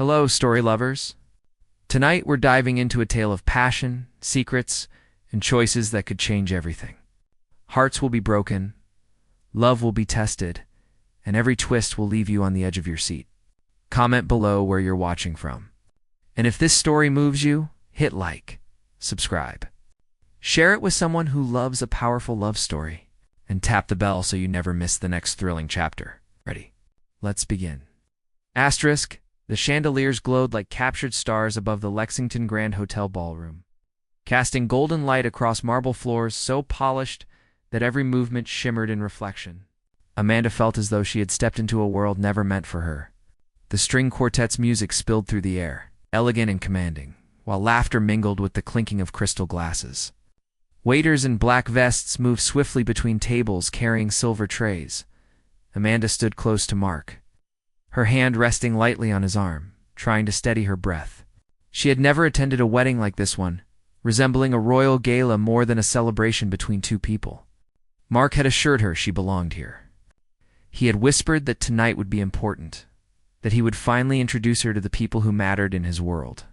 Hello, story lovers. Tonight we're diving into a tale of passion, secrets, and choices that could change everything. Hearts will be broken, love will be tested, and every twist will leave you on the edge of your seat. Comment below where you're watching from. And if this story moves you, hit like, subscribe. Share it with someone who loves a powerful love story, and tap the bell so you never miss the next thrilling chapter. Ready? Let's begin. Asterisk. The chandeliers glowed like captured stars above the Lexington Grand Hotel ballroom, casting golden light across marble floors so polished that every movement shimmered in reflection. Amanda felt as though she had stepped into a world never meant for her. The string quartet's music spilled through the air, elegant and commanding, while laughter mingled with the clinking of crystal glasses. Waiters in black vests moved swiftly between tables carrying silver trays. Amanda stood close to Mark, her hand resting lightly on his arm, trying to steady her breath. She had never attended a wedding like this one, resembling a royal gala more than a celebration between two people. Mark had assured her she belonged here. He had whispered that tonight would be important, that he would finally introduce her to the people who mattered in his world.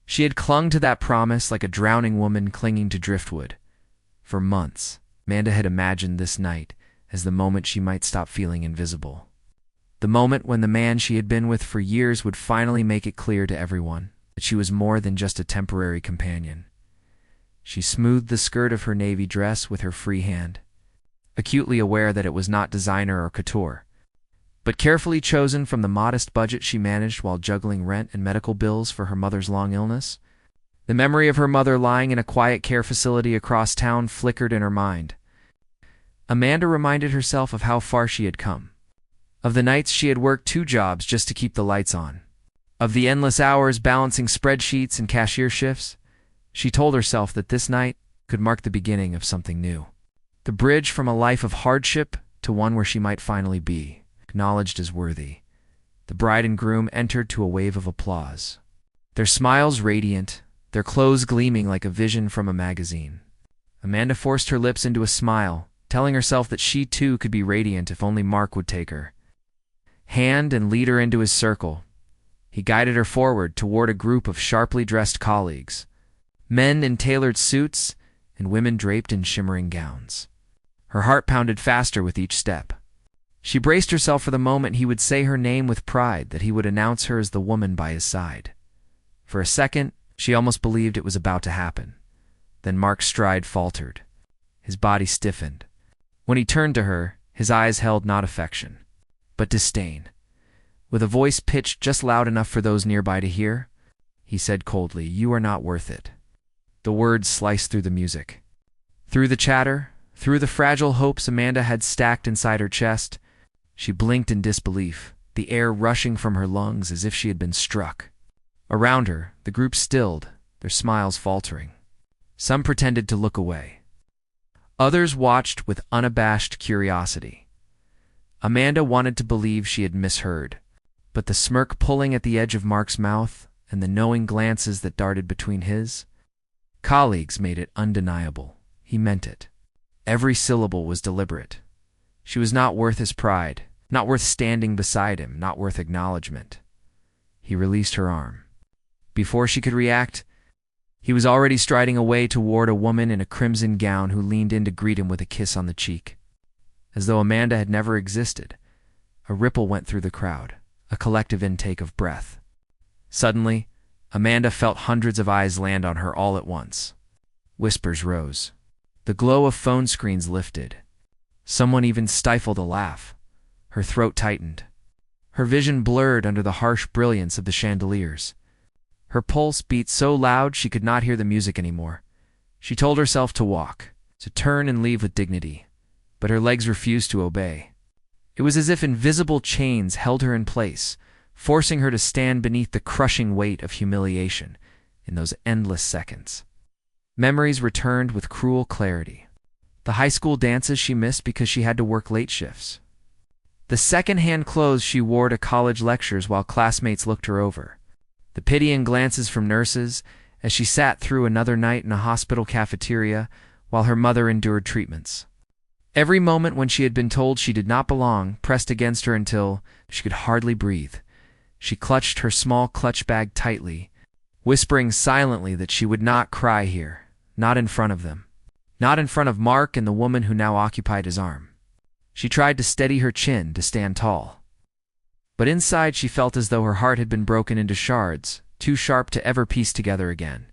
She had clung to that promise like a drowning woman clinging to driftwood. For months, Amanda had imagined this night as the moment she might stop feeling invisible. The moment when the man she had been with for years would finally make it clear to everyone that she was more than just a temporary companion. She smoothed the skirt of her navy dress with her free hand, acutely aware that it was not designer or couture, but carefully chosen from the modest budget she managed while juggling rent and medical bills for her mother's long illness. The memory of her mother lying in a quiet care facility across town flickered in her mind. Amanda reminded herself of how far she had come, of the nights she had worked 2 jobs just to keep the lights on, of the endless hours balancing spreadsheets and cashier shifts. She told herself that this night could mark the beginning of something new, the bridge from a life of hardship to one where she might finally be acknowledged as worthy. The bride and groom entered to a wave of applause, their smiles radiant, their clothes gleaming like a vision from a magazine. Amanda forced her lips into a smile, telling herself that she too could be radiant if only Mark would take her hand and lead her into his circle. He guided her forward toward a group of sharply dressed colleagues, men in tailored suits and women draped in shimmering gowns. Her heart pounded faster with each step. She braced herself for the moment he would say her name with pride, that he would announce her as the woman by his side. For a second, she almost believed it was about to happen. Then Mark's stride faltered. His body stiffened. When he turned to her, his eyes held not affection, but disdain. With a voice pitched just loud enough for those nearby to hear, he said coldly, "You are not worth it." The words sliced through the music, through the chatter, through the fragile hopes Amanda had stacked inside her chest. She blinked in disbelief, the air rushing from her lungs as if she had been struck. Around her, the group stilled, their smiles faltering. Some pretended to look away. Others watched with unabashed curiosity. Amanda wanted to believe she had misheard, but the smirk pulling at the edge of Mark's mouth and the knowing glances that darted between his colleagues made it undeniable. He meant it. Every syllable was deliberate. She was not worth his pride, not worth standing beside him, not worth acknowledgement. He released her arm. Before she could react, he was already striding away toward a woman in a crimson gown who leaned in to greet him with a kiss on the cheek. As though Amanda had never existed, a ripple went through the crowd, a collective intake of breath. Suddenly, Amanda felt hundreds of eyes land on her all at once. Whispers rose. The glow of phone screens lifted. Someone even stifled a laugh. Her throat tightened. Her vision blurred under the harsh brilliance of the chandeliers. Her pulse beat so loud she could not hear the music anymore. She told herself to walk, to turn and leave with dignity, but her legs refused to obey. It was as if invisible chains held her in place, forcing her to stand beneath the crushing weight of humiliation in those endless seconds. Memories returned with cruel clarity. The high school dances she missed because she had to work late shifts. The second-hand clothes she wore to college lectures while classmates looked her over. The pitying glances from nurses as she sat through another night in a hospital cafeteria while her mother endured treatments. Every moment when she had been told she did not belong pressed against her until she could hardly breathe. She clutched her small clutch bag tightly, whispering silently that she would not cry here, not in front of them, not in front of Mark and the woman who now occupied his arm. She tried to steady her chin to stand tall. But inside she felt as though her heart had been broken into shards, too sharp to ever piece together again.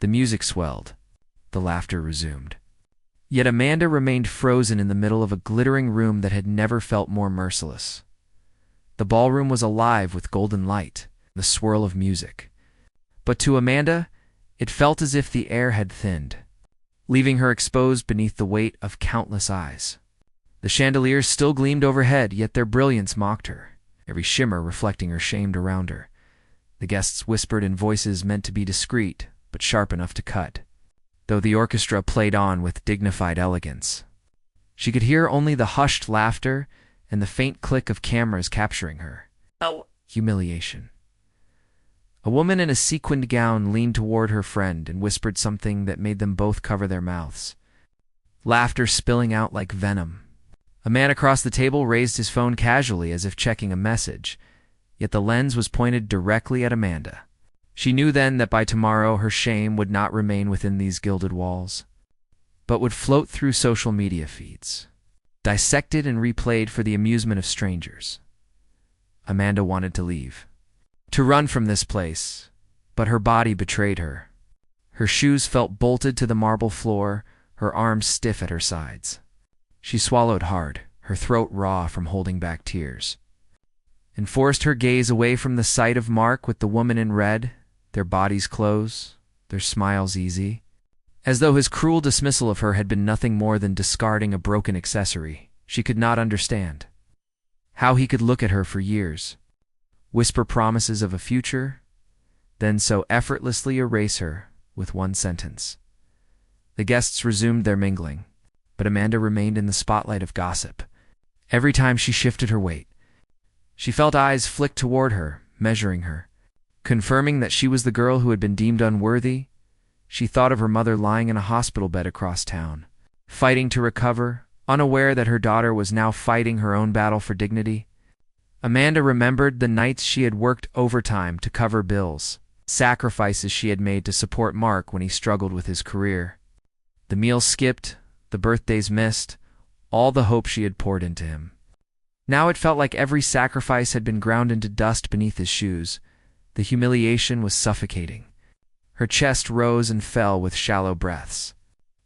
The music swelled. The laughter resumed. Yet Amanda remained frozen in the middle of a glittering room that had never felt more merciless. The ballroom was alive with golden light, the swirl of music. But to Amanda, it felt as if the air had thinned, leaving her exposed beneath the weight of countless eyes. The chandeliers still gleamed overhead, yet their brilliance mocked her, every shimmer reflecting her shamed around her. The guests whispered in voices meant to be discreet, but sharp enough to cut, though the orchestra played on with dignified elegance. She could hear only the hushed laughter and the faint click of cameras capturing her. Oh, humiliation. A woman in a sequined gown leaned toward her friend and whispered something that made them both cover their mouths, laughter spilling out like venom. A man across the table raised his phone casually as if checking a message, yet the lens was pointed directly at Amanda. She knew then that by tomorrow her shame would not remain within these gilded walls, but would float through social media feeds, dissected and replayed for the amusement of strangers. Amanda wanted to leave, to run from this place, but her body betrayed her. Her shoes felt bolted to the marble floor, her arms stiff at her sides. She swallowed hard, her throat raw from holding back tears, and forced her gaze away from the sight of Mark with the woman in red, their bodies close, their smiles easy, as though his cruel dismissal of her had been nothing more than discarding a broken accessory. She could not understand how he could look at her for years, whisper promises of a future, then so effortlessly erase her with one sentence. The guests resumed their mingling, but Amanda remained in the spotlight of gossip. Every time she shifted her weight, she felt eyes flick toward her, measuring her, confirming that she was the girl who had been deemed unworthy. She thought of her mother lying in a hospital bed across town, fighting to recover, unaware that her daughter was now fighting her own battle for dignity. Amanda remembered the nights she had worked overtime to cover bills, sacrifices she had made to support Mark when he struggled with his career. The meals skipped, the birthdays missed, all the hope she had poured into him. Now it felt like every sacrifice had been ground into dust beneath his shoes. The humiliation was suffocating. Her chest rose and fell with shallow breaths.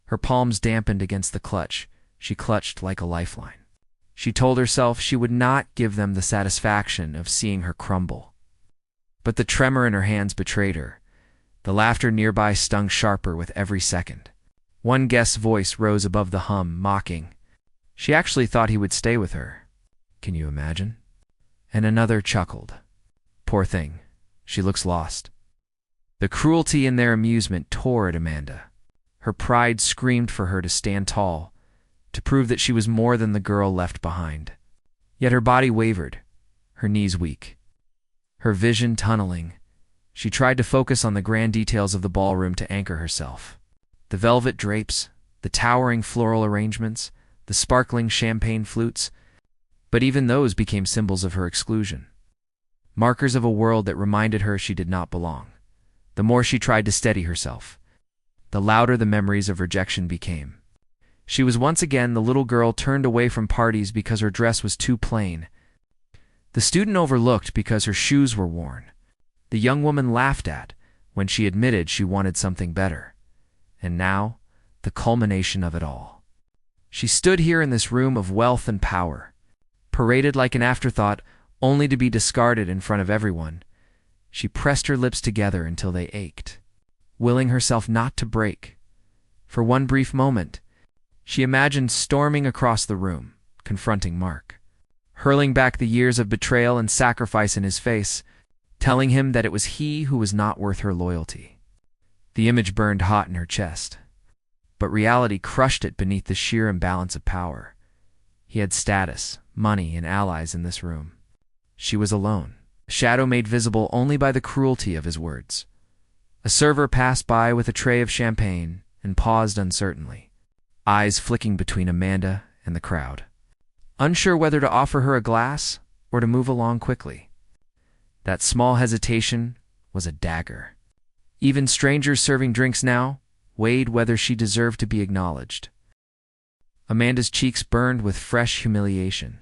Her palms dampened against the clutch she clutched like a lifeline. She told herself she would not give them the satisfaction of seeing her crumble. But the tremor in her hands betrayed her. The laughter nearby stung sharper with every second. One guest's voice rose above the hum, mocking. She actually thought he would stay with her. Can you imagine? And another chuckled. Poor thing, she looks lost. The cruelty in their amusement tore at Amanda. Her pride screamed for her to stand tall, to prove that she was more than the girl left behind. Yet her body wavered, her knees weak, her vision tunneling. She tried to focus on the grand details of the ballroom to anchor herself. The velvet drapes, the towering floral arrangements, the sparkling champagne flutes, but even those became symbols of her exclusion, markers of a world that reminded her she did not belong. The more she tried to steady herself, the louder the memories of rejection became. She was once again the little girl turned away from parties because her dress was too plain, the student overlooked because her shoes were worn, the young woman laughed at when she admitted she wanted something better. And now, the culmination of it all. She stood here in this room of wealth and power, paraded like an afterthought, only to be discarded in front of everyone. She pressed her lips together until they ached, willing herself not to break. For one brief moment, she imagined storming across the room, confronting Mark, hurling back the years of betrayal and sacrifice in his face, telling him that it was he who was not worth her loyalty. The image burned hot in her chest, but reality crushed it beneath the sheer imbalance of power. He had status, money, and allies in this room. She was alone, a shadow made visible only by the cruelty of his words. A server passed by with a tray of champagne and paused uncertainly, eyes flicking between Amanda and the crowd, unsure whether to offer her a glass or to move along quickly. That small hesitation was a dagger. Even strangers serving drinks now weighed whether she deserved to be acknowledged. Amanda's cheeks burned with fresh humiliation.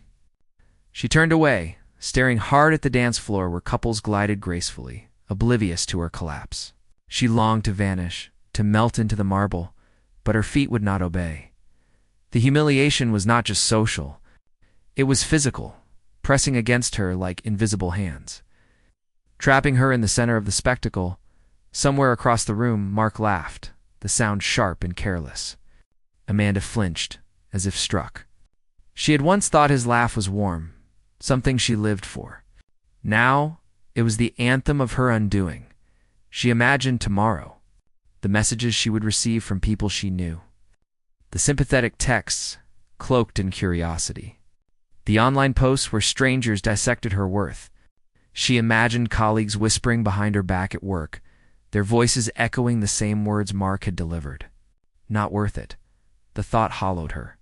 She turned away, staring hard at the dance floor where couples glided gracefully, oblivious to her collapse. She longed to vanish, to melt into the marble, but her feet would not obey. The humiliation was not just social. It was physical, pressing against her like invisible hands. Trapping her in the center of the spectacle, somewhere across the room, Mark laughed, the sound sharp and careless. Amanda flinched, as if struck. She had once thought his laugh was warm, something she lived for. Now, it was the anthem of her undoing. She imagined tomorrow, the messages she would receive from people she knew. The sympathetic texts, cloaked in curiosity. The online posts where strangers dissected her worth. She imagined colleagues whispering behind her back at work, their voices echoing the same words Mark had delivered. Not worth it. The thought hollowed her.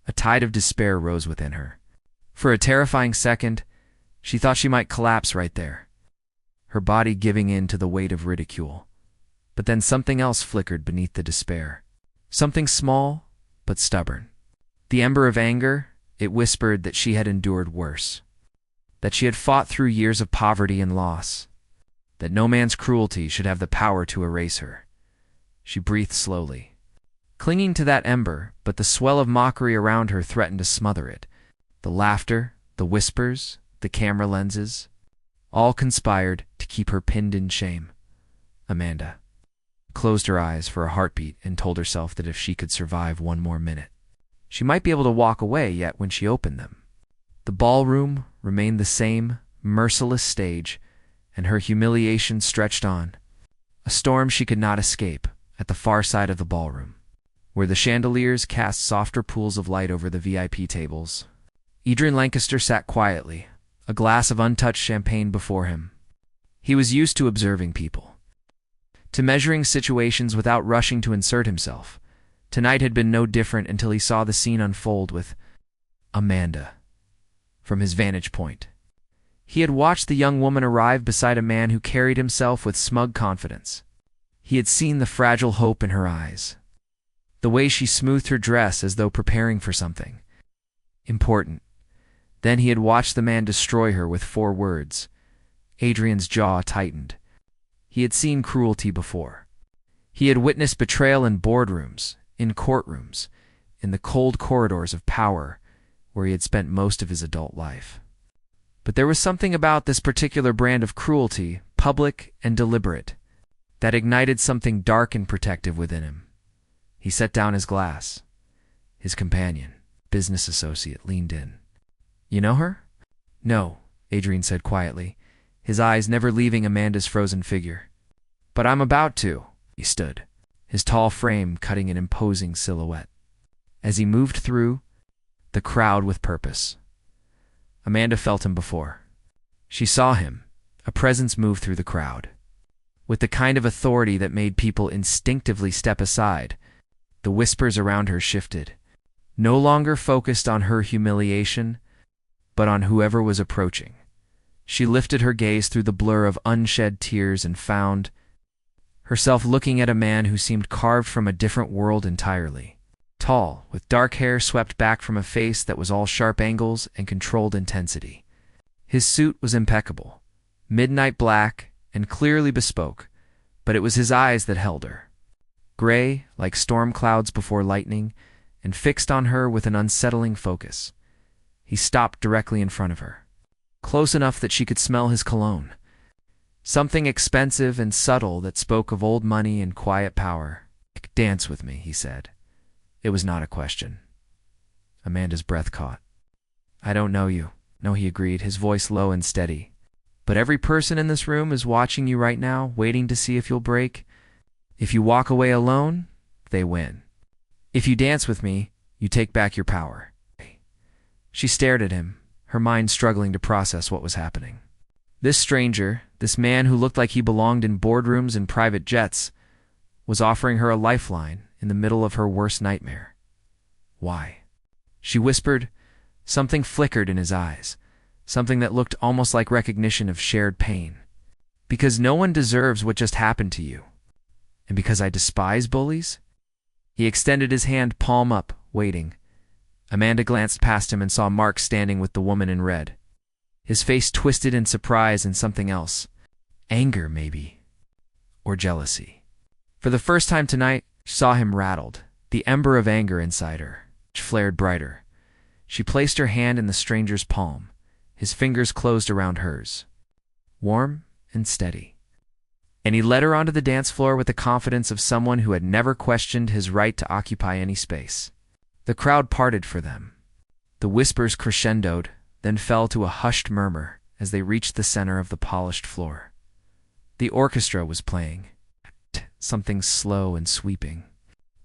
A tide of despair rose within her. For a terrifying second, she thought she might collapse right there, her body giving in to the weight of ridicule. But then something else flickered beneath the despair. Something small, but stubborn. The ember of anger, it whispered that she had endured worse. That she had fought through years of poverty and loss. That no man's cruelty should have the power to erase her. She breathed slowly, clinging to that ember, but the swell of mockery around her threatened to smother it. The laughter, the whispers, the camera lenses, all conspired to keep her pinned in shame. Amanda closed her eyes for a heartbeat and told herself that if she could survive one more minute, she might be able to walk away. Yet when she opened them, the ballroom remained the same merciless stage, and her humiliation stretched on, a storm she could not escape, at the far side of the ballroom, where the chandeliers cast softer pools of light over the VIP tables. Adrien Lancaster sat quietly, a glass of untouched champagne before him. He was used to observing people, to measuring situations without rushing to insert himself. Tonight had been no different until he saw the scene unfold with Amanda from his vantage point. He had watched the young woman arrive beside a man who carried himself with smug confidence. He had seen the fragile hope in her eyes, the way she smoothed her dress as though preparing for something important. Then he had watched the man destroy her with 4 words. Adrien's jaw tightened. He had seen cruelty before. He had witnessed betrayal in boardrooms, in courtrooms, in the cold corridors of power where he had spent most of his adult life. But there was something about this particular brand of cruelty, public and deliberate, that ignited something dark and protective within him. He set down his glass. His companion, business associate, leaned in. "You know her?" "No," Adrien said quietly, his eyes never leaving Amanda's frozen figure. "But I'm about to." He stood, his tall frame cutting an imposing silhouette, as he moved through the crowd with purpose. Amanda felt him before. She saw him, a presence move through the crowd, with the kind of authority that made people instinctively step aside. The whispers around her shifted, no longer focused on her humiliation, but on whoever was approaching. She lifted her gaze through the blur of unshed tears and found herself looking at a man who seemed carved from a different world entirely. Tall, with dark hair swept back from a face that was all sharp angles and controlled intensity. His suit was impeccable, midnight black and clearly bespoke, but it was his eyes that held her. Gray, like storm clouds before lightning, and fixed on her with an unsettling focus. He stopped directly in front of her, close enough that she could smell his cologne. Something expensive and subtle that spoke of old money and quiet power. "Dance with me," he said. It was not a question. Amanda's breath caught. "I don't know you." "No," he agreed, his voice low and steady. "But every person in this room is watching you right now, waiting to see if you'll break. If you walk away alone, they win. If you dance with me, you take back your power." She stared at him, her mind struggling to process what was happening. This stranger, this man who looked like he belonged in boardrooms and private jets, was offering her a lifeline in the middle of her worst nightmare. "Why?" she whispered. Something flickered in his eyes, something that looked almost like recognition of shared pain. Because no one deserves what just happened to you. And because I despise bullies? He extended his hand palm up, waiting. Amanda glanced past him and saw Mark standing with the woman in red. His face twisted in surprise and something else. Anger, maybe. Or jealousy. For the first time tonight, she saw him rattled. The ember of anger inside her flared brighter. She placed her hand in the stranger's palm. His fingers closed around hers. Warm and steady. And he led her onto the dance floor with the confidence of someone who had never questioned his right to occupy any space. The crowd parted for them. The whispers crescendoed, then fell to a hushed murmur as they reached the center of the polished floor. The orchestra was playing, something slow and sweeping.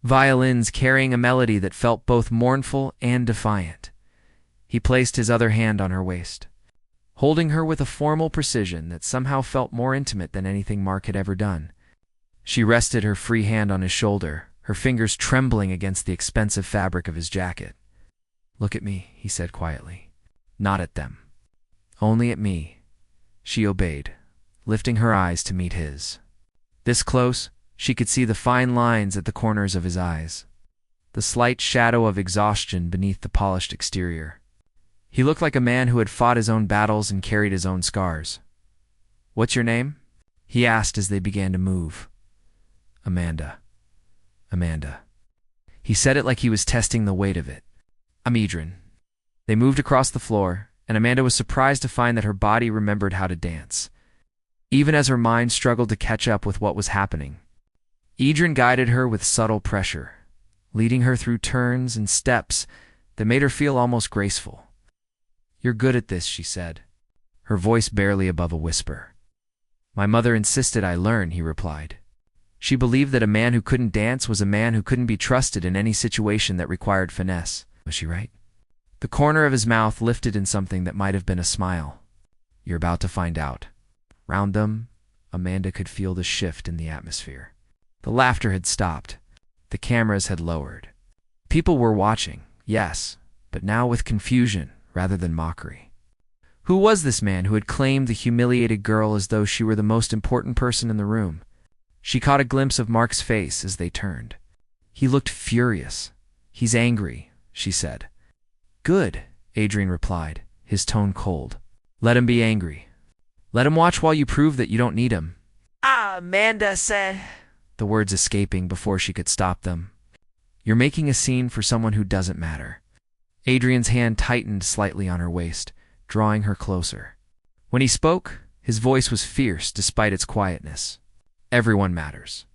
Violins carrying a melody that felt both mournful and defiant. He placed his other hand on her waist, holding her with a formal precision that somehow felt more intimate than anything Mark had ever done. She rested her free hand on his shoulder, her fingers trembling against the expensive fabric of his jacket. "Look at me," he said quietly. "Not at them. Only at me." She obeyed, lifting her eyes to meet his. This close, she could see the fine lines at the corners of his eyes, the slight shadow of exhaustion beneath the polished exterior. He looked like a man who had fought his own battles and carried his own scars. "What's your name?" he asked as they began to move. "Amanda. Amanda." He said it like he was testing the weight of it. "I'm Adrien." They moved across the floor, and Amanda was surprised to find that her body remembered how to dance, even as her mind struggled to catch up with what was happening. Adrien guided her with subtle pressure, leading her through turns and steps that made her feel almost graceful. "You're good at this," she said, her voice barely above a whisper. "My mother insisted I learn," he replied. She believed that a man who couldn't dance was a man who couldn't be trusted in any situation that required finesse. Was she right? The corner of his mouth lifted in something that might have been a smile. "You're about to find out." Round them, Amanda could feel the shift in the atmosphere. The laughter had stopped. The cameras had lowered. People were watching, yes, but now with confusion rather than mockery. Who was this man who had claimed the humiliated girl as though she were the most important person in the room? She caught a glimpse of Mark's face as they turned. He looked furious. "He's angry," she said. "Good," Adrien replied, his tone cold. "Let him be angry. Let him watch while you prove that you don't need him." Amanda said, the words escaping before she could stop them. "You're making a scene for someone who doesn't matter." Adrien's hand tightened slightly on her waist, drawing her closer. When he spoke, his voice was fierce despite its quietness. "Everyone matters.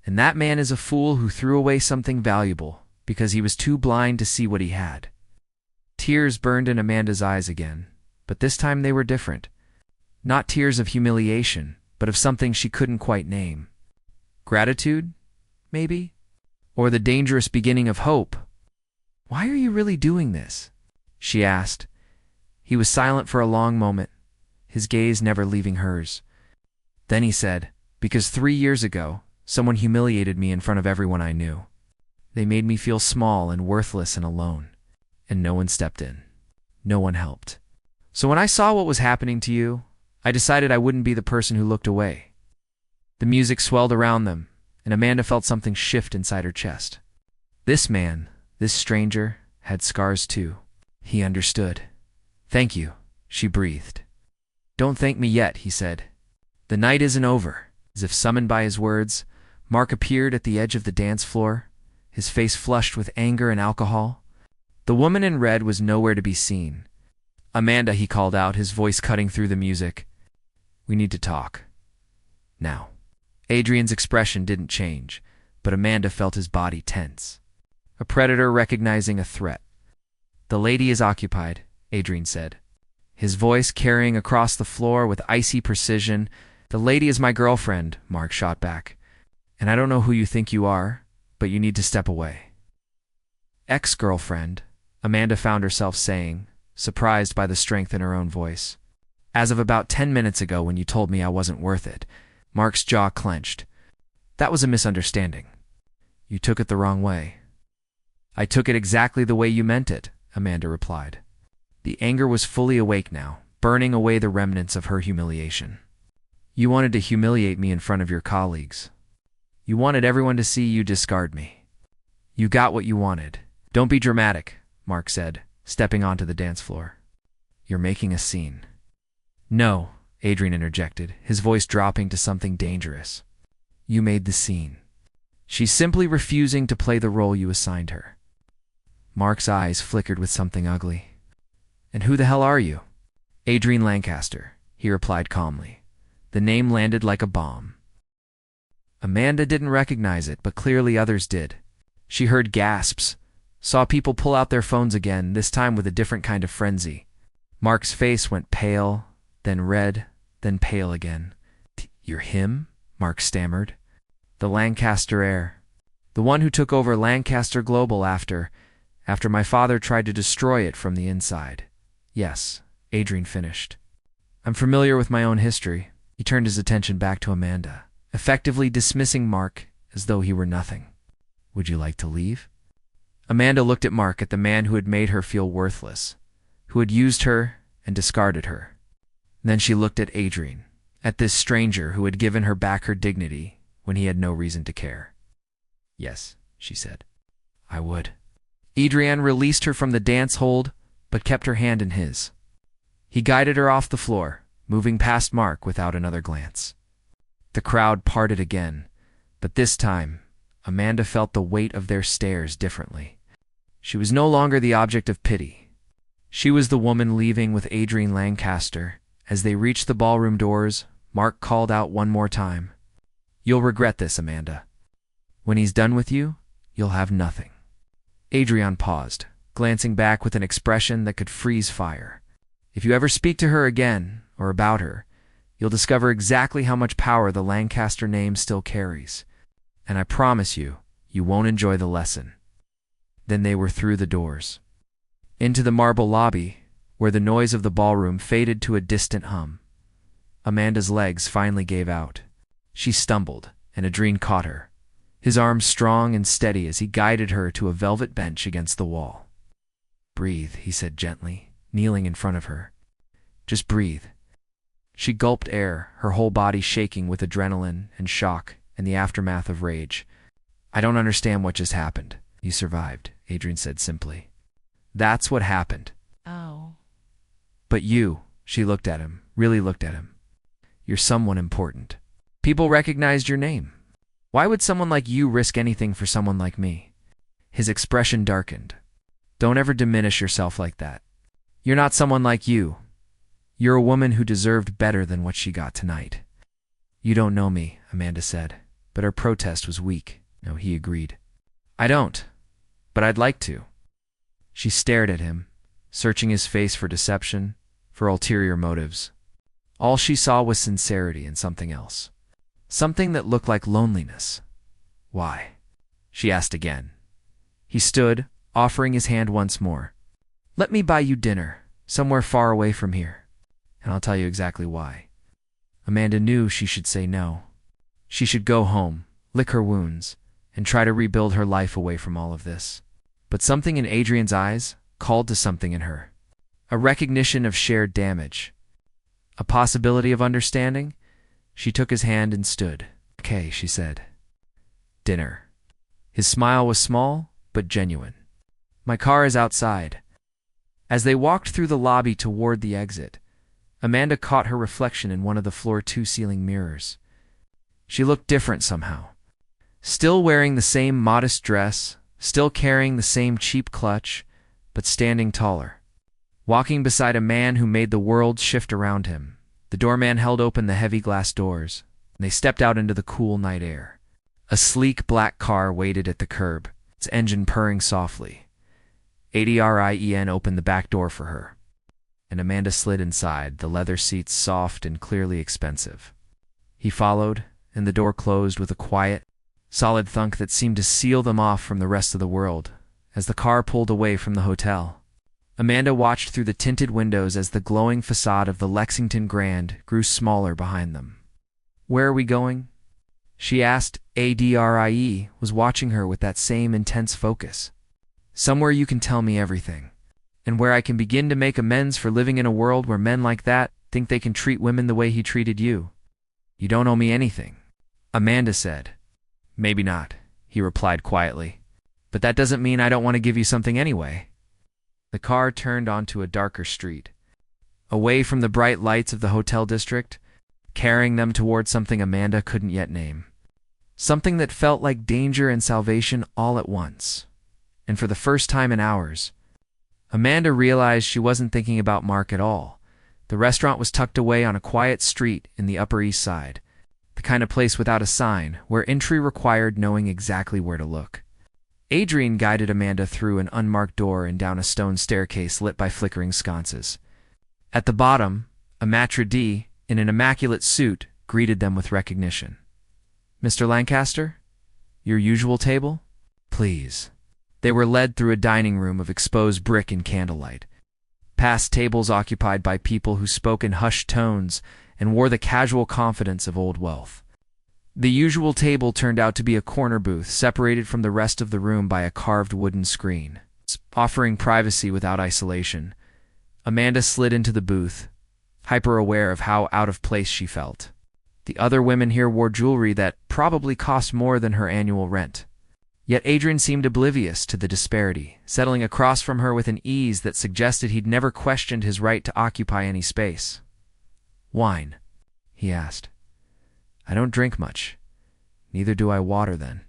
And that man is a fool who threw away something valuable because he was too blind to see what he had." Tears burned in Amanda's eyes again, but this time they were different. Not tears of humiliation, but of something she couldn't quite name. Gratitude, maybe? Or the dangerous beginning of hope. "Why are you really doing this?" she asked. He was silent for a long moment, his gaze never leaving hers. Then he said, "Because 3 years ago, someone humiliated me in front of everyone I knew. They made me feel small and worthless and alone. And no one stepped in. No one helped. So when I saw what was happening to you, I decided I wouldn't be the person who looked away." The music swelled around them, and Amanda felt something shift inside her chest. This man, this stranger, had scars too. He understood. "Thank you," she breathed. "Don't thank me yet," he said. "The night isn't over." As if summoned by his words, Mark appeared at the edge of the dance floor, his face flushed with anger and alcohol. The woman in red was nowhere to be seen. "Amanda," he called out, his voice cutting through the music. "We need to talk. Now." Adrien's expression didn't change, but Amanda felt his body tense. A predator recognizing a threat. "The lady is occupied," Adrien said, his voice carrying across the floor with icy precision. "The lady is my girlfriend," Mark shot back. "And I don't know who you think you are, but you need to step away." "Ex-girlfriend," Amanda found herself saying, surprised by the strength in her own voice. "As of about 10 minutes ago when you told me I wasn't worth it." Mark's jaw clenched. "That was a misunderstanding. You took it the wrong way." "I took it exactly the way you meant it," Amanda replied. The anger was fully awake now, burning away the remnants of her humiliation. You wanted to humiliate me in front of your colleagues. You wanted everyone to see you discard me. You got what you wanted. Don't be dramatic, Mark said, stepping onto the dance floor. You're making a scene. No, Adrien interjected, his voice dropping to something dangerous. You made the scene. She's simply refusing to play the role you assigned her. Mark's eyes flickered with something ugly. And who the hell are you? Adrien Lancaster, he replied calmly. The name landed like a bomb. Amanda didn't recognize it, but clearly others did. She heard gasps, saw people pull out their phones again, this time with a different kind of frenzy. Mark's face went pale, then red, then pale again. You're him? Mark stammered. The Lancaster heir. The one who took over Lancaster Global after my father tried to destroy it from the inside. Yes, Adrien finished. I'm familiar with my own history. He turned his attention back to Amanda, effectively dismissing Mark as though he were nothing. Would you like to leave? Amanda looked at Mark, at the man who had made her feel worthless, who had used her and discarded her. Then she looked at Adrien, at this stranger who had given her back her dignity when he had no reason to care. Yes, she said. I would. Adrien released her from the dance hold, but kept her hand in his. He guided her off the floor, moving past Mark without another glance. The crowd parted again, but this time, Amanda felt the weight of their stares differently. She was no longer the object of pity. She was the woman leaving with Adrien Lancaster. As they reached the ballroom doors, Mark called out one more time. You'll regret this, Amanda. When he's done with you, you'll have nothing. Adrien paused, glancing back with an expression that could freeze fire. If you ever speak to her again, or about her, you'll discover exactly how much power the Lancaster name still carries. And I promise you, you won't enjoy the lesson. Then they were through the doors. Into the marble lobby, where the noise of the ballroom faded to a distant hum. Amanda's legs finally gave out. She stumbled, and Adrien caught her, his arms strong and steady as he guided her to a velvet bench against the wall. Breathe, he said gently, kneeling in front of her. Just breathe. She gulped air, her whole body shaking with adrenaline and shock and the aftermath of rage. I don't understand what just happened. You survived, Adrien said simply. That's what happened. Oh. But you, she looked at him, really looked at him. You're someone important. People recognized your name. Why would someone like you risk anything for someone like me? His expression darkened. Don't ever diminish yourself like that. You're not someone like you. You're a woman who deserved better than what she got tonight. You don't know me, Amanda said, but her protest was weak. No, he agreed. I don't, but I'd like to. She stared at him, searching his face for deception, for ulterior motives. All she saw was sincerity and something else. Something that looked like loneliness. Why? She asked again. He stood, offering his hand once more. Let me buy you dinner, somewhere far away from here, and I'll tell you exactly why. Amanda knew she should say no. She should go home, lick her wounds, and try to rebuild her life away from all of this. But something in Adrien's eyes called to something in her. A recognition of shared damage. A possibility of understanding. She took his hand and stood. Okay, she said. Dinner. His smile was small, but genuine. My car is outside. As they walked through the lobby toward the exit, Amanda caught her reflection in one of the floor 2 ceiling mirrors. She looked different somehow. Still wearing the same modest dress, still carrying the same cheap clutch, but standing taller. Walking beside a man who made the world shift around him. The doorman held open the heavy glass doors, and they stepped out into the cool night air. A sleek black car waited at the curb, its engine purring softly. Adrien opened the back door for her, and Amanda slid inside, the leather seats soft and clearly expensive. He followed, and the door closed with a quiet, solid thunk that seemed to seal them off from the rest of the world, as the car pulled away from the hotel. Amanda watched through the tinted windows as the glowing facade of the Lexington Grand grew smaller behind them. Where are we going? She asked. Adrien was watching her with that same intense focus. Somewhere you can tell me everything. and where I can begin to make amends for living in a world where men like that think they can treat women the way he treated you. You don't owe me anything, Amanda said. Maybe not, he replied quietly. But that doesn't mean I don't want to give you something anyway. The car turned onto a darker street, away from the bright lights of the hotel district, carrying them toward something Amanda couldn't yet name. Something that felt like danger and salvation all at once. And for the first time in hours, Amanda realized she wasn't thinking about Mark at all. The restaurant was tucked away on a quiet street in the Upper East Side, the kind of place without a sign, where entry required knowing exactly where to look. Adrien guided Amanda through an unmarked door and down a stone staircase lit by flickering sconces. At the bottom, a maitre d', in an immaculate suit, greeted them with recognition. "Mr. Lancaster? Your usual table? Please." They were led through a dining room of exposed brick and candlelight, past tables occupied by people who spoke in hushed tones and wore the casual confidence of old wealth. The usual table turned out to be a corner booth separated from the rest of the room by a carved wooden screen, offering privacy without isolation. Amanda slid into the booth, hyper-aware of how out of place she felt. The other women here wore jewelry that probably cost more than her annual rent. Yet Adrien seemed oblivious to the disparity, settling across from her with an ease that suggested he'd never questioned his right to occupy any space. "Wine?" he asked. "I don't drink much. Neither do I water, then."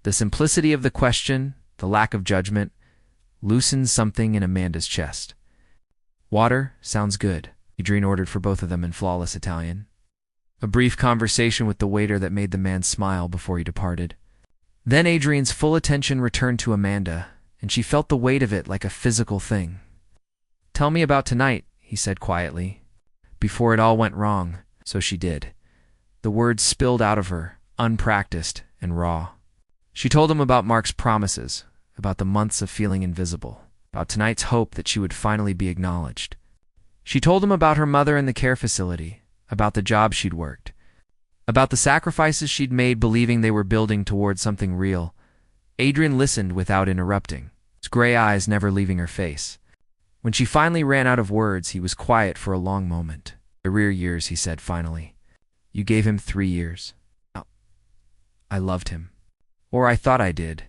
The simplicity of the question, the lack of judgment, loosened something in Amanda's chest. "Water sounds good," Adrien ordered for both of them in flawless Italian. A brief conversation with the waiter that made the man smile before he departed. Then Adrien's full attention returned to Amanda, and she felt the weight of it like a physical thing. "Tell me about tonight," he said quietly. "Before it all went wrong, so she did." The words spilled out of her, unpracticed and raw. She told him about Mark's promises, about the months of feeling invisible, about tonight's hope that she would finally be acknowledged. She told him about her mother in the care facility, about the job she'd worked, about the sacrifices she'd made believing they were building towards something real. Adrien listened without interrupting, his gray eyes never leaving her face. When she finally ran out of words, he was quiet for a long moment. "Career years," he said finally. "You gave him 3 years. I loved him. Or I thought I did.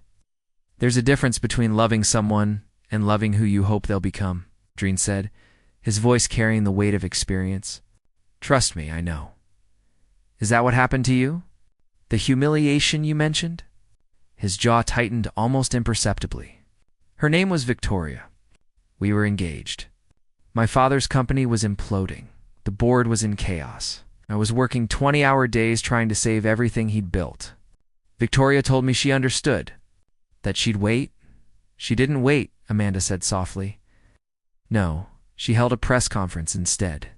There's a difference between loving someone and loving who you hope they'll become," Adrien said, his voice carrying the weight of experience. "Trust me, I know." "Is that what happened to you? The humiliation you mentioned?" His jaw tightened almost imperceptibly. "Her name was Victoria. We were engaged. My father's company was imploding. The board was in chaos. I was working 20-hour days trying to save everything he'd built. Victoria told me she understood, that she'd wait." "She didn't wait," Amanda said softly. "No, she held a press conference instead.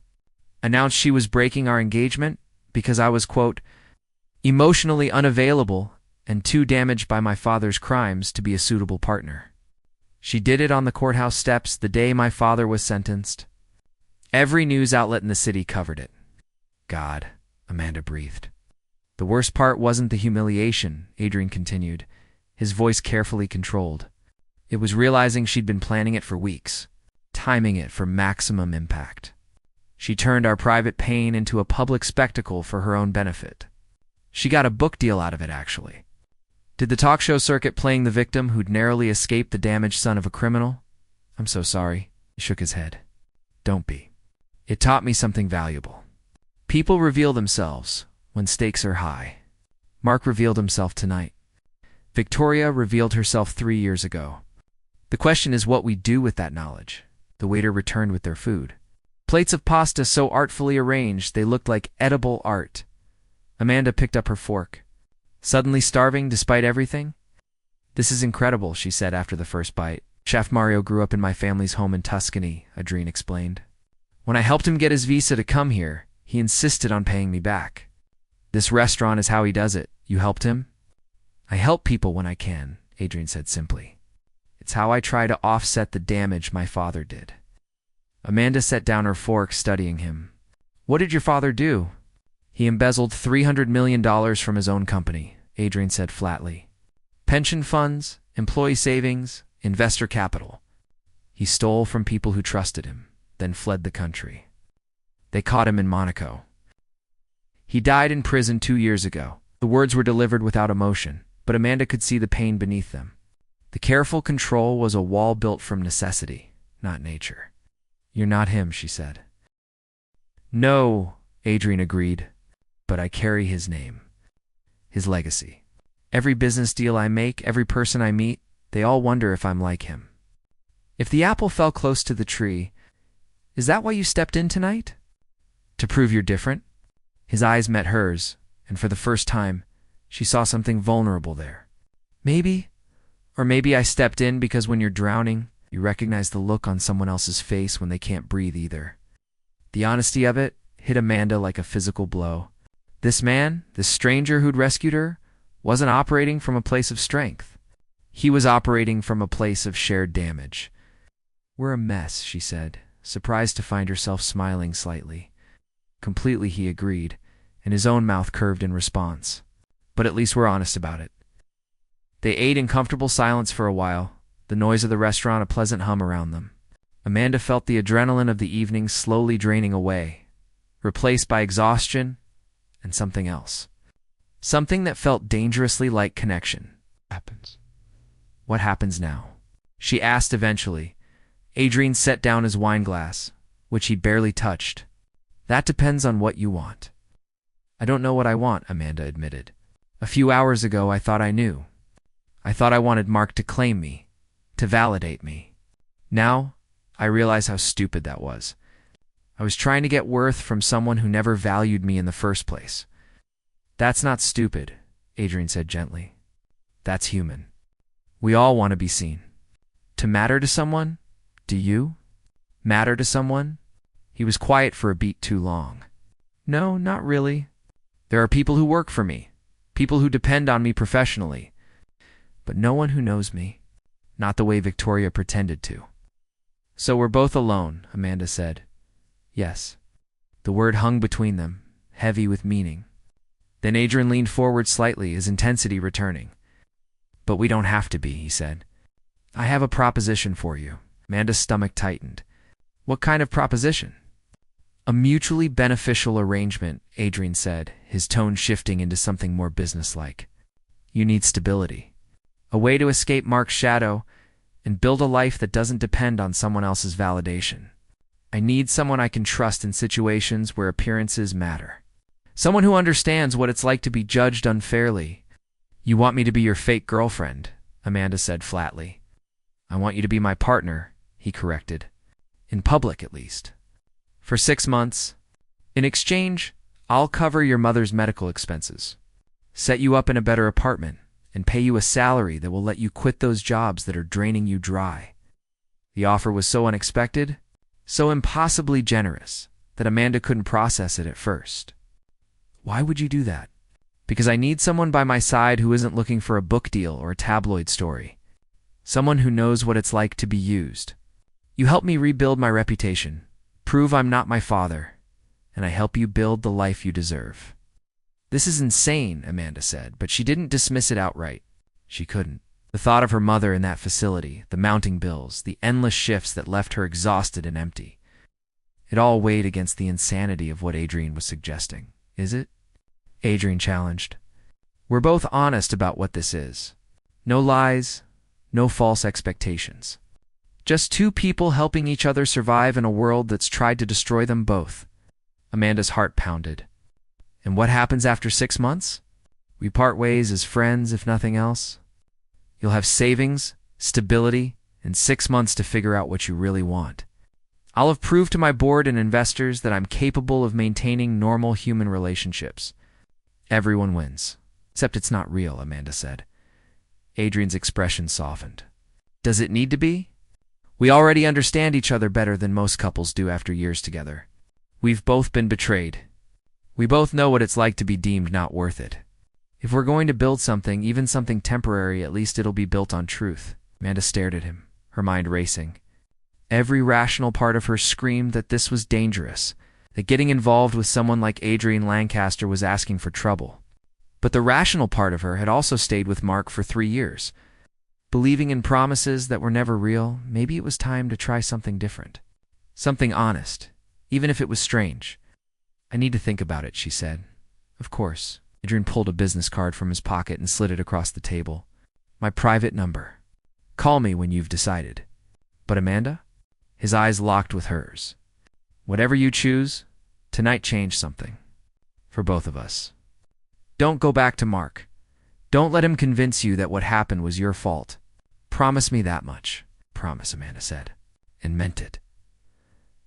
Announced she was breaking our engagement because I was, quote, emotionally unavailable and too damaged by my father's crimes to be a suitable partner. She did it on the courthouse steps the day my father was sentenced. Every news outlet in the city covered it." "God," Amanda breathed. "The worst part wasn't the humiliation," Adrien continued, his voice carefully controlled. "It was realizing she'd been planning it for weeks, timing it for maximum impact. She turned our private pain into a public spectacle for her own benefit. She got a book deal out of it, actually. Did the talk show circuit playing the victim who'd narrowly escaped the damaged son of a criminal? I'm so sorry." He shook his head. "Don't be. It taught me something valuable. People reveal themselves when stakes are high. Mark revealed himself tonight. Victoria revealed herself 3 years ago. The question is what we do with that knowledge." The waiter returned with their food. Plates of pasta so artfully arranged they looked like edible art. Amanda picked up her fork. "Suddenly starving despite everything?" "This is incredible," she said after the first bite. "Chef Mario grew up in my family's home in Tuscany," Adrien explained. "When I helped him get his visa to come here, he insisted on paying me back. This restaurant is how he does it. You helped him?" "I help people when I can," Adrien said simply. "It's how I try to offset the damage my father did." Amanda set down her fork, studying him. "What did your father do?" "He embezzled $300 million from his own company," Adrien said flatly. "Pension funds, employee savings, investor capital. He stole from people who trusted him, then fled the country. They caught him in Monaco. He died in prison 2 years ago. The words were delivered without emotion, but Amanda could see the pain beneath them. The careful control was a wall built from necessity, not nature. "You're not him," she said. "No," Adrien agreed, "but I carry his name, his legacy. Every business deal I make, every person I meet, they all wonder if I'm like him. If the apple fell close to the tree, is that why you stepped in tonight? To prove you're different?" His eyes met hers, and for the first time, she saw something vulnerable there. "Maybe I stepped in because when you're drowning, you recognize the look on someone else's face when they can't breathe either." The honesty of it hit Amanda like a physical blow. This man, this stranger who'd rescued her, wasn't operating from a place of strength. He was operating from a place of shared damage. "We're a mess," she said, surprised to find herself smiling slightly. "Completely," he agreed, and his own mouth curved in response. "But at least we're honest about it." They ate in comfortable silence for a while, the noise of the restaurant a pleasant hum around them. Amanda felt the adrenaline of the evening slowly draining away, replaced by exhaustion and something else. Something that felt dangerously like connection. What happens now? She asked eventually. Adrien set down his wine glass, which he barely touched. "That depends on what you want." "I don't know what I want," Amanda admitted. "A few hours ago I thought I knew. I thought I wanted Mark to claim me, to validate me. Now, I realize how stupid that was. I was trying to get worth from someone who never valued me in the first place." "That's not stupid," Adrien said gently. "That's human. We all want to be seen. To matter to someone? Do you matter to someone?" He was quiet for a beat too long. "No, not really. There are people who work for me, people who depend on me professionally, but no one who knows me, not the way Victoria pretended to." "So we're both alone," Amanda said. "Yes." The word hung between them, heavy with meaning. Then Adrien leaned forward slightly, his intensity returning. "But we don't have to be," he said. "I have a proposition for you." Amanda's stomach tightened. "What kind of proposition?" "A mutually beneficial arrangement," Adrien said, his tone shifting into something more businesslike. "You need stability. A way to escape Mark's shadow and build a life that doesn't depend on someone else's validation. I need someone I can trust in situations where appearances matter. Someone who understands what it's like to be judged unfairly." "You want me to be your fake girlfriend," Amanda said flatly. "I want you to be my partner," he corrected. "In public, at least. For 6 months. In exchange, I'll cover your mother's medical expenses, set you up in a better apartment, and pay you a salary that will let you quit those jobs that are draining you dry." The offer was so unexpected, so impossibly generous, that Amanda couldn't process it at first. "Why would you do that?" "Because I need someone by my side who isn't looking for a book deal or a tabloid story. Someone who knows what it's like to be used. You help me rebuild my reputation, prove I'm not my father, and I help you build the life you deserve." "This is insane," Amanda said, but she didn't dismiss it outright. She couldn't. The thought of her mother in that facility, the mounting bills, the endless shifts that left her exhausted and empty. It all weighed against the insanity of what Adrien was suggesting. "Is it?" Adrien challenged. "We're both honest about what this is. No lies, no false expectations. Just two people helping each other survive in a world that's tried to destroy them both." Amanda's heart pounded. "And what happens after 6 months? We part ways as friends, if nothing else. You'll have savings, stability, and 6 months to figure out what you really want. I'll have proved to my board and investors that I'm capable of maintaining normal human relationships. Everyone wins. Except it's not real," Amanda said. Adrien's expression softened. "Does it need to be? We already understand each other better than most couples do after years together. We've both been betrayed. We both know what it's like to be deemed not worth it. If we're going to build something, even something temporary, at least it'll be built on truth." Amanda stared at him, her mind racing. Every rational part of her screamed that this was dangerous, that getting involved with someone like Adrien Lancaster was asking for trouble. But the rational part of her had also stayed with Mark for 3 years, believing in promises that were never real. Maybe it was time to try something different. Something honest, even if it was strange. "I need to think about it," she said. "Of course." Adrien pulled a business card from his pocket and slid it across the table. "My private number. Call me when you've decided." "But Amanda?" His eyes locked with hers. "Whatever you choose, tonight changed something. For both of us. Don't go back to Mark. Don't let him convince you that what happened was your fault. Promise me that much." "Promise," Amanda said, and meant it.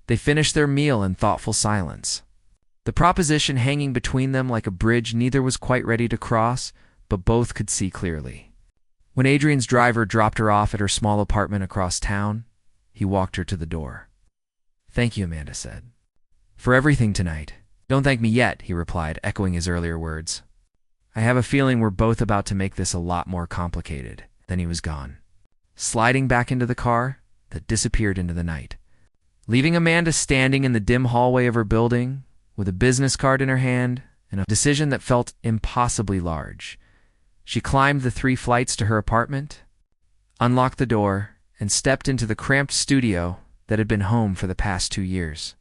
They finished their meal in thoughtful silence. The proposition hanging between them like a bridge neither was quite ready to cross, but both could see clearly. When Adrien's driver dropped her off at her small apartment across town, he walked her to the door. "Thank you," Amanda said. "For everything tonight." "Don't thank me yet," he replied, echoing his earlier words. "I have a feeling we're both about to make this a lot more complicated." Then he was gone, sliding back into the car that disappeared into the night, leaving Amanda standing in the dim hallway of her building with a business card in her hand and a decision that felt impossibly large. She climbed the 3 flights to her apartment, unlocked the door, and stepped into the cramped studio that had been home for the past 2 years.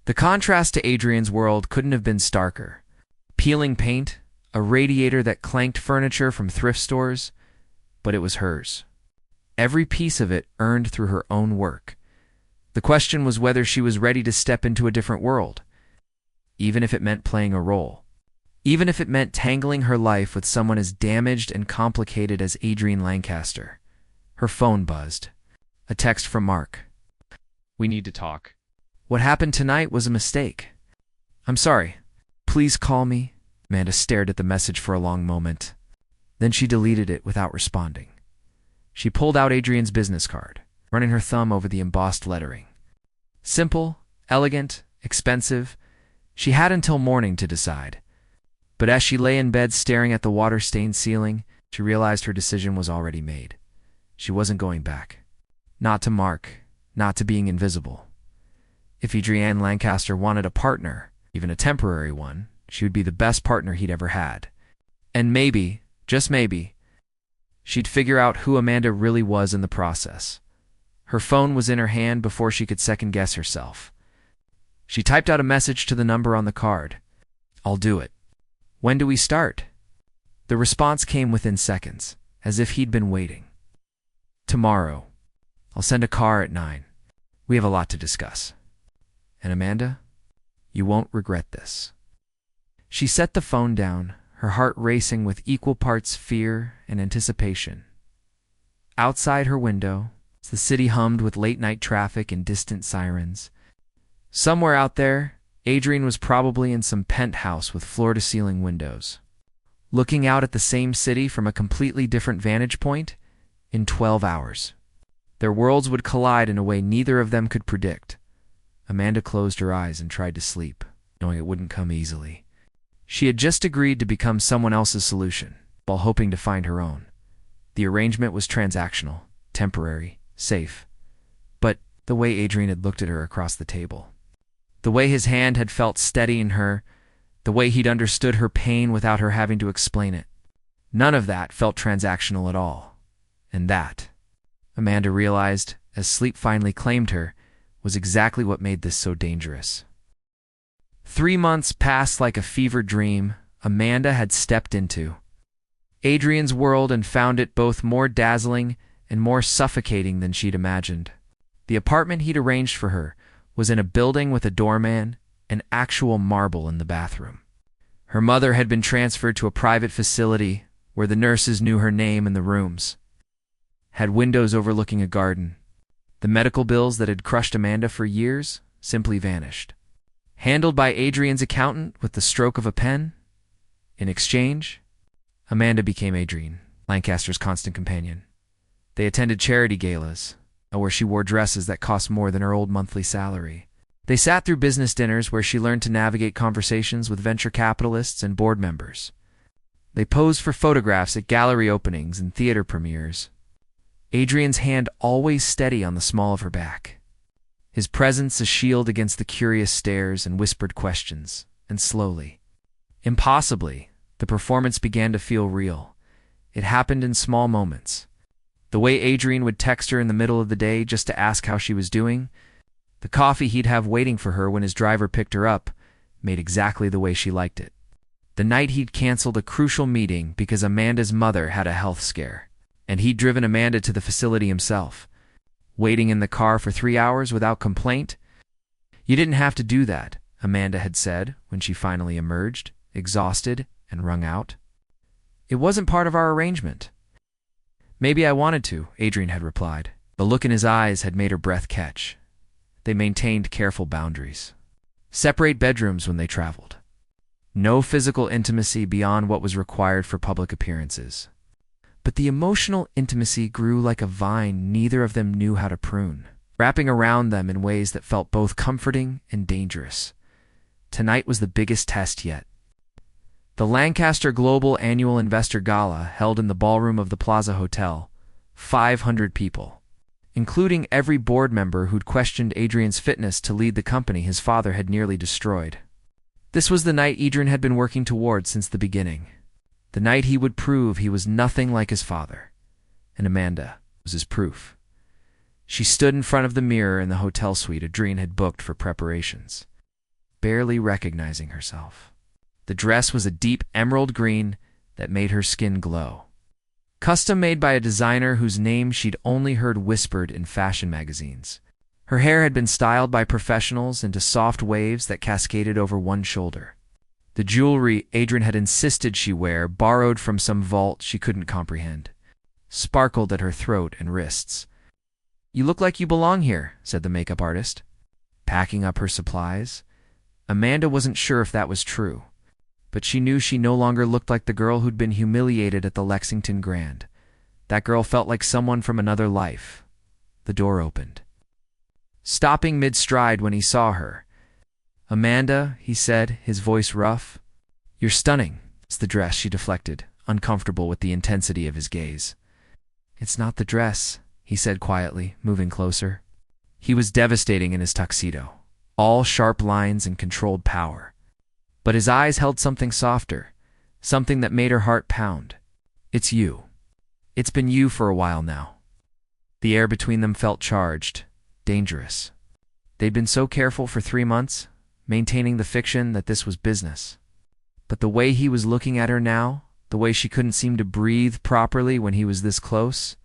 The contrast to Adrien's world couldn't have been starker. Peeling paint, a radiator that clanked furniture from thrift stores, but it was hers. Every piece of it earned through her own work. The question was whether she was ready to step into a different world, even if it meant playing a role. Even if it meant tangling her life with someone as damaged and complicated as Adrien Lancaster. Her phone buzzed. A text from Mark. "We need to talk. What happened tonight was a mistake. I'm sorry. Please call me." Amanda stared at the message for a long moment. Then she deleted it without responding. She pulled out Adrien's business card, running her thumb over the embossed lettering. Simple, elegant, expensive. She had until morning to decide. But as she lay in bed staring at the water-stained ceiling, she realized her decision was already made. She wasn't going back. Not to Mark, not to being invisible. If Adrien Lancaster wanted a partner, even a temporary one, she would be the best partner he'd ever had. And maybe, just maybe, she'd figure out who Amanda really was in the process. Her phone was in her hand before she could second-guess herself. She typed out a message to the number on the card. "I'll do it. When do we start?" The response came within seconds, as if he'd been waiting. "Tomorrow. I'll send a car at 9. We have a lot to discuss. And Amanda, you won't regret this." She set the phone down, her heart racing with equal parts fear and anticipation. Outside her window, the city hummed with late-night traffic and distant sirens. Somewhere out there, Adrien was probably in some penthouse with floor-to-ceiling windows, looking out at the same city from a completely different vantage point in 12 hours. Their worlds would collide in a way neither of them could predict. Amanda closed her eyes and tried to sleep, knowing it wouldn't come easily. She had just agreed to become someone else's solution, while hoping to find her own. The arrangement was transactional, temporary, safe. But the way Adrien had looked at her across the table, the way his hand had felt steadying her, the way he'd understood her pain without her having to explain it, none of that felt transactional at all. And that, Amanda realized, as sleep finally claimed her, was exactly what made this so dangerous. 3 months passed like a fever dream Amanda had stepped into Adrien's world and found it both more dazzling and more suffocating than she'd imagined. The apartment he'd arranged for her was in a building with a doorman and actual marble in the bathroom. Her mother had been transferred to a private facility where the nurses knew her name in the rooms, had windows overlooking a garden. The medical bills that had crushed Amanda for years simply vanished. Handled by Adrien's accountant with the stroke of a pen. In exchange, Amanda became Adrien, Lancaster's constant companion. They attended charity galas, where she wore dresses that cost more than her old monthly salary. They sat through business dinners where she learned to navigate conversations with venture capitalists and board members. They posed for photographs at gallery openings and theater premieres. Adrien's hand always steady on the small of her back, his presence a shield against the curious stares and whispered questions, and slowly, impossibly, the performance began to feel real. It happened in small moments. The way Adrien would text her in the middle of the day just to ask how she was doing, the coffee he'd have waiting for her when his driver picked her up, made exactly the way she liked it. The night he'd canceled a crucial meeting because Amanda's mother had a health scare, and he'd driven Amanda to the facility himself, waiting in the car for 3 hours without complaint. "You didn't have to do that," Amanda had said when she finally emerged, exhausted and wrung out. "It wasn't part of our arrangement." "Maybe I wanted to," Adrien had replied. The look in his eyes had made her breath catch. They maintained careful boundaries. Separate bedrooms when they traveled. No physical intimacy beyond what was required for public appearances. But the emotional intimacy grew like a vine neither of them knew how to prune, wrapping around them in ways that felt both comforting and dangerous. Tonight was the biggest test yet. The Lancaster Global Annual Investor Gala held in the ballroom of the Plaza Hotel. 500 people, including every board member who'd questioned Adrien's fitness to lead the company his father had nearly destroyed. This was the night Adrien had been working toward since the beginning. The night he would prove he was nothing like his father. And Amanda was his proof. She stood in front of the mirror in the hotel suite Adrien had booked for preparations, barely recognizing herself. The dress was a deep emerald green that made her skin glow. Custom made by a designer whose name she'd only heard whispered in fashion magazines. Her hair had been styled by professionals into soft waves that cascaded over one shoulder. The jewelry Adrien had insisted she wear, borrowed from some vault she couldn't comprehend, sparkled at her throat and wrists. "You look like you belong here," said the makeup artist, packing up her supplies. Amanda wasn't sure if that was true, but she knew she no longer looked like the girl who'd been humiliated at the Lexington Grand. That girl felt like someone from another life. The door opened, stopping mid-stride when he saw her. "Amanda," he said, his voice rough. "You're stunning." "It's the dress," she deflected, uncomfortable with the intensity of his gaze. "It's not the dress," he said quietly, moving closer. He was devastating in his tuxedo, all sharp lines and controlled power. But his eyes held something softer, something that made her heart pound. "It's you. It's been you for a while now." The air between them felt charged, dangerous. They'd been so careful for 3 months, maintaining the fiction that this was business. But the way he was looking at her now, the way she couldn't seem to breathe properly when he was this close,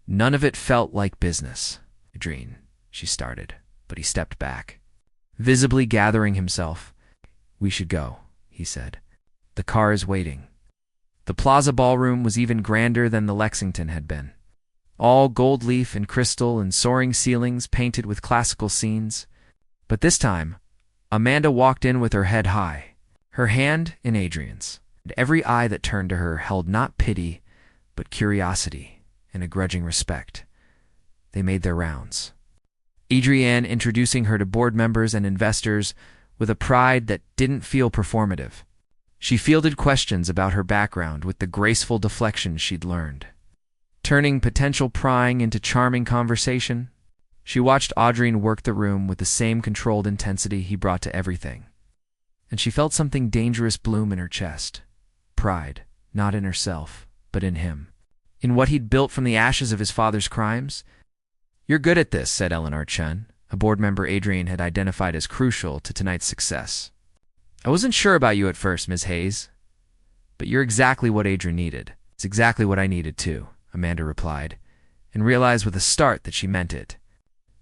none of it felt like business. "Adrien," she started, but he stepped back, visibly gathering himself. "We should go," he said. "The car is waiting." The Plaza Ballroom was even grander than the Lexington had been. All gold leaf and crystal and soaring ceilings painted with classical scenes. But this time, Amanda walked in with her head high, her hand in Adrien's, and every eye that turned to her held not pity, but curiosity and a grudging respect. They made their rounds. Adrien introducing her to board members and investors with a pride that didn't feel performative. She fielded questions about her background with the graceful deflection she'd learned, turning potential prying into charming conversation. She watched Adrien work the room with the same controlled intensity he brought to everything. And she felt something dangerous bloom in her chest. Pride, not in herself, but in him. In what he'd built from the ashes of his father's crimes. "You're good at this," said Eleanor Chen, a board member Adrien had identified as crucial to tonight's success. "I wasn't sure about you at first, Ms. Hayes. But you're exactly what Adrien needed." "It's exactly what I needed too," Amanda replied, and realized with a start that she meant it.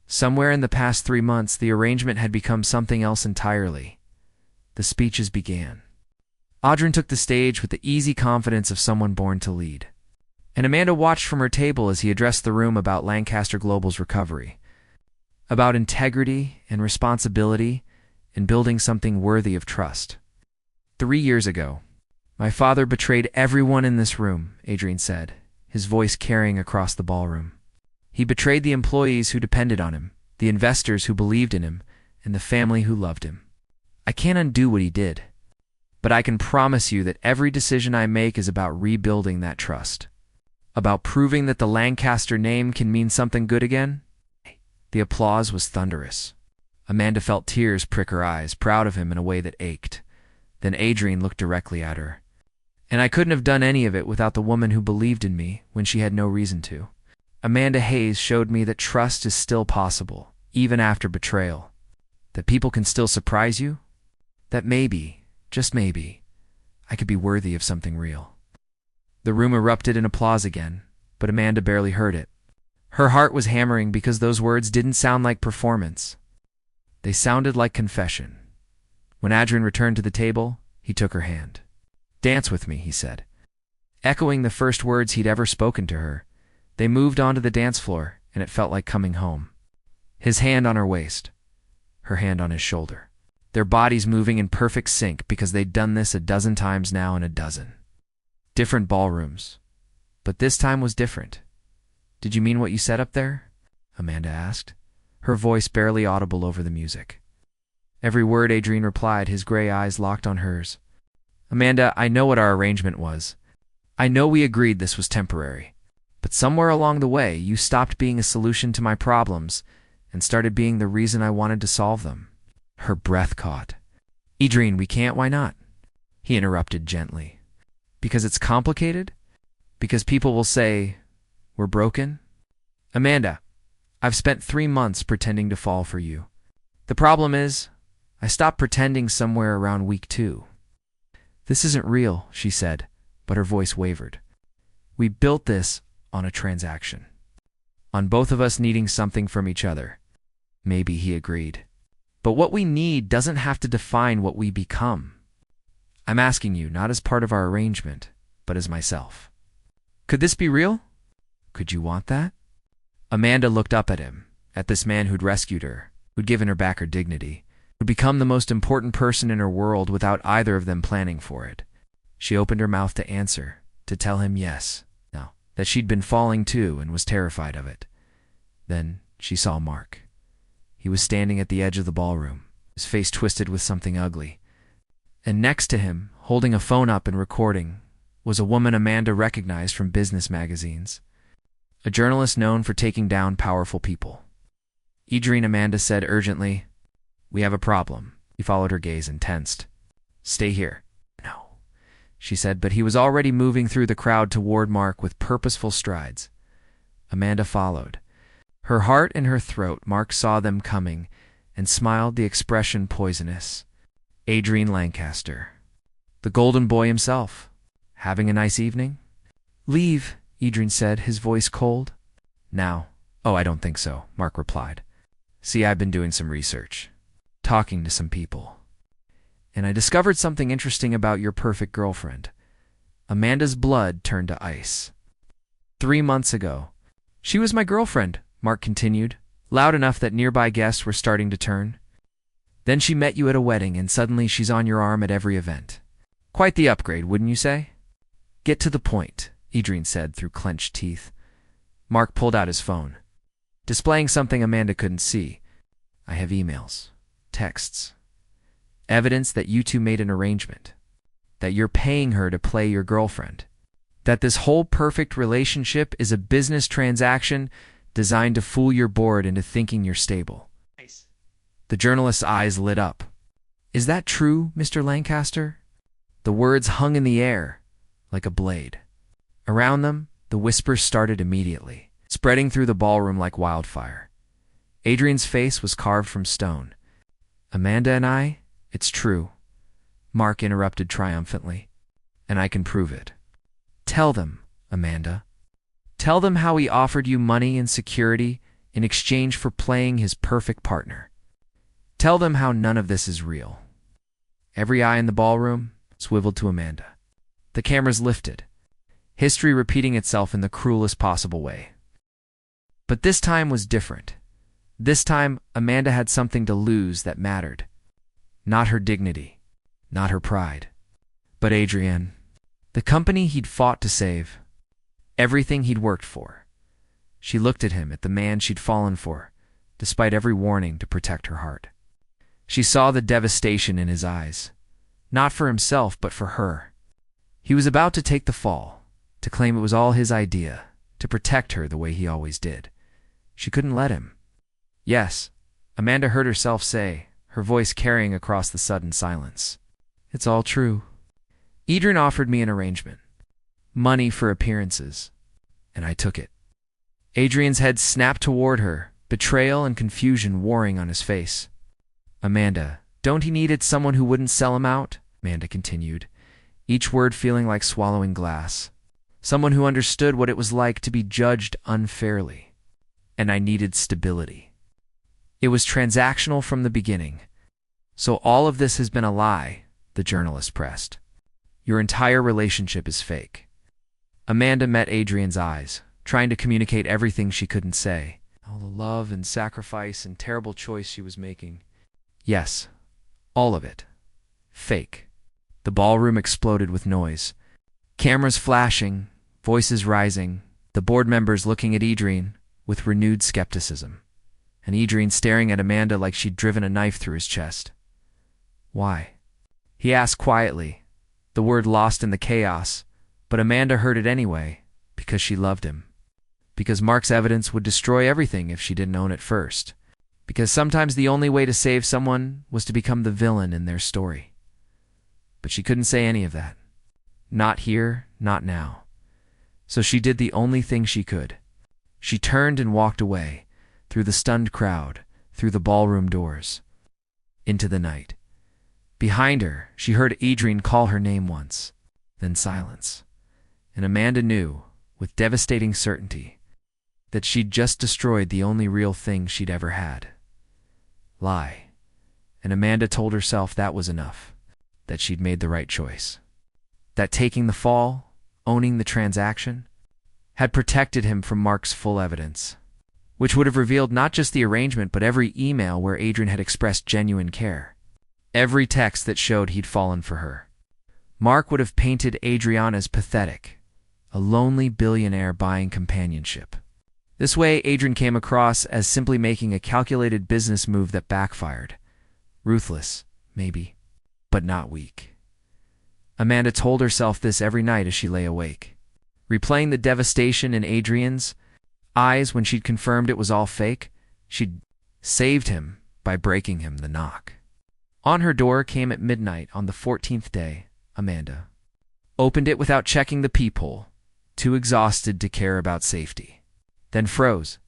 Somewhere in the past 3 months, the arrangement had become something else entirely. The speeches began. Adrien took the stage with the easy confidence of someone born to lead. And Amanda watched from her table as he addressed the room about Lancaster Global's recovery, about integrity and responsibility and building something worthy of trust. 3 years ago, my father betrayed everyone in this room, Adrien said, his voice carrying across the ballroom. He betrayed the employees who depended on him, the investors who believed in him, and the family who loved him. I can't undo what he did, but I can promise you that every decision I make is about rebuilding that trust, about proving that the Lancaster name can mean something good again. The applause was thunderous. Amanda felt tears prick her eyes, proud of him in a way that ached. Then Adrien looked directly at her. "And I couldn't have done any of it without the woman who believed in me when she had no reason to." Amanda Hayes showed me that trust is still possible, even after betrayal. That people can still surprise you. That maybe, just maybe, I could be worthy of something real. The room erupted in applause again, but Amanda barely heard it. Her heart was hammering because those words didn't sound like performance. They sounded like confession. When Adrien returned to the table, he took her hand. "Dance with me," he said. Echoing the first words he'd ever spoken to her, they moved onto the dance floor, and it felt like coming home. His hand on her waist, her hand on his shoulder. Their bodies moving in perfect sync because they'd done this a dozen times now in a dozen. Different ballrooms. But this time was different. "Did you mean what you said up there?" Amanda asked, her voice barely audible over the music. Every word Adrien replied, his gray eyes locked on hers. "Amanda, I know what our arrangement was. I know we agreed this was temporary. But somewhere along the way, you stopped being a solution to my problems and started being the reason I wanted to solve them." Her breath caught. "Adrien, we can't, why not?" He interrupted gently. "Because it's complicated? Because people will say, we're broken?" "Amanda, I've spent 3 months pretending to fall for you. The problem is, I stopped pretending somewhere around week 2. This isn't real," she said, but her voice wavered. "We built this on a transaction. On both of us needing something from each other." "Maybe," he agreed. "But what we need doesn't have to define what we become. I'm asking you, not as part of our arrangement, but as myself. Could this be real? Could you want that?" Amanda looked up at him, at this man who'd rescued her, who'd given her back her dignity, who'd become the most important person in her world without either of them planning for it. She opened her mouth to answer, to tell him yes, no, that she'd been falling too and was terrified of it. Then she saw Mark. He was standing at the edge of the ballroom, his face twisted with something ugly. And next to him, holding a phone up and recording, was a woman Amanda recognized from business magazines. A journalist known for taking down powerful people. "Adrien," Amanda said urgently, "we have a problem." He followed her gaze and tensed. "Stay here." "No," she said, but he was already moving through the crowd toward Mark with purposeful strides. Amanda followed. Her heart in her throat. Mark saw them coming and smiled, the expression poisonous. Adrien Lancaster. The golden boy himself. Having a nice evening? "Leave," Adrien said, his voice cold. "Now?" "Oh, I don't think so," Mark replied. "See, I've been doing some research, talking to some people. And I discovered something interesting about your perfect girlfriend." Amanda's blood turned to ice. 3 months ago. "She was my girlfriend," Mark continued, loud enough that nearby guests were starting to turn. "Then she met you at a wedding, and suddenly she's on your arm at every event. Quite the upgrade, wouldn't you say?" "Get to the point," Adrien said through clenched teeth. Mark pulled out his phone, displaying something Amanda couldn't see. "I have emails, texts, evidence that you two made an arrangement, that you're paying her to play your girlfriend, that this whole perfect relationship is a business transaction designed to fool your board into thinking you're stable." Nice. The journalist's eyes lit up. "Is that true, Mr. Lancaster?" The words hung in the air like a blade. Around them, the whispers started immediately, spreading through the ballroom like wildfire. Adrien's face was carved from stone. "Amanda and I, it's true," Mark interrupted triumphantly. "And I can prove it." "Tell them, Amanda. Tell them how he offered you money and security in exchange for playing his perfect partner. Tell them how none of this is real." Every eye in the ballroom swiveled to Amanda. The cameras lifted, history repeating itself in the cruelest possible way. But this time was different. This time, Amanda had something to lose that mattered. Not her dignity, not her pride, but Adrien, the company he'd fought to save, everything he'd worked for. She looked at him, at the man she'd fallen for, despite every warning to protect her heart. She saw the devastation in his eyes, not for himself, but for her. He was about to take the fall, to claim it was all his idea, to protect her the way he always did. She couldn't let him. "Yes," Amanda heard herself say, her voice carrying across the sudden silence. "It's all true. Adrien offered me an arrangement. Money for appearances. And I took it." Adrien's head snapped toward her, betrayal and confusion warring on his face. Amanda, don't he needed someone who wouldn't sell him out? Amanda continued, each word feeling like swallowing glass. Someone who understood what it was like to be judged unfairly. And I needed stability. It was transactional from the beginning. So all of this has been a lie, the journalist pressed. Your entire relationship is fake. Amanda met Adrien's eyes, trying to communicate everything she couldn't say. All the love and sacrifice and terrible choice she was making. Yes, all of it. Fake. The ballroom exploded with noise. Cameras flashing, voices rising, the board members looking at Adrien with renewed skepticism, and Adrien staring at Amanda like she'd driven a knife through his chest. Why? He asked quietly, the word lost in the chaos, but Amanda heard it anyway, because she loved him. Because Mark's evidence would destroy everything if she didn't own it first. Because sometimes the only way to save someone was to become the villain in their story. But she couldn't say any of that. Not here, not now. So she did the only thing she could. She turned and walked away, through the stunned crowd, through the ballroom doors, into the night. Behind her, she heard Adrien call her name once, then silence. And Amanda knew, with devastating certainty, that she'd just destroyed the only real thing she'd ever had. Lie. And Amanda told herself that was enough, that she'd made the right choice. That taking the fall, owning the transaction, had protected him from Mark's full evidence, which would have revealed not just the arrangement but every email where Adrien had expressed genuine care. Every text that showed he'd fallen for her. Mark would have painted Adrien as pathetic, a lonely billionaire buying companionship. This way, Adrien came across as simply making a calculated business move that backfired. Ruthless, maybe, but not weak. Amanda told herself this every night as she lay awake, replaying the devastation in Adrien's eyes when she'd confirmed it was all fake. She'd saved him by breaking him the knock. On her door came at midnight on the 14th day, Amanda. Opened it without checking the peephole, too exhausted to care about safety. Then froze.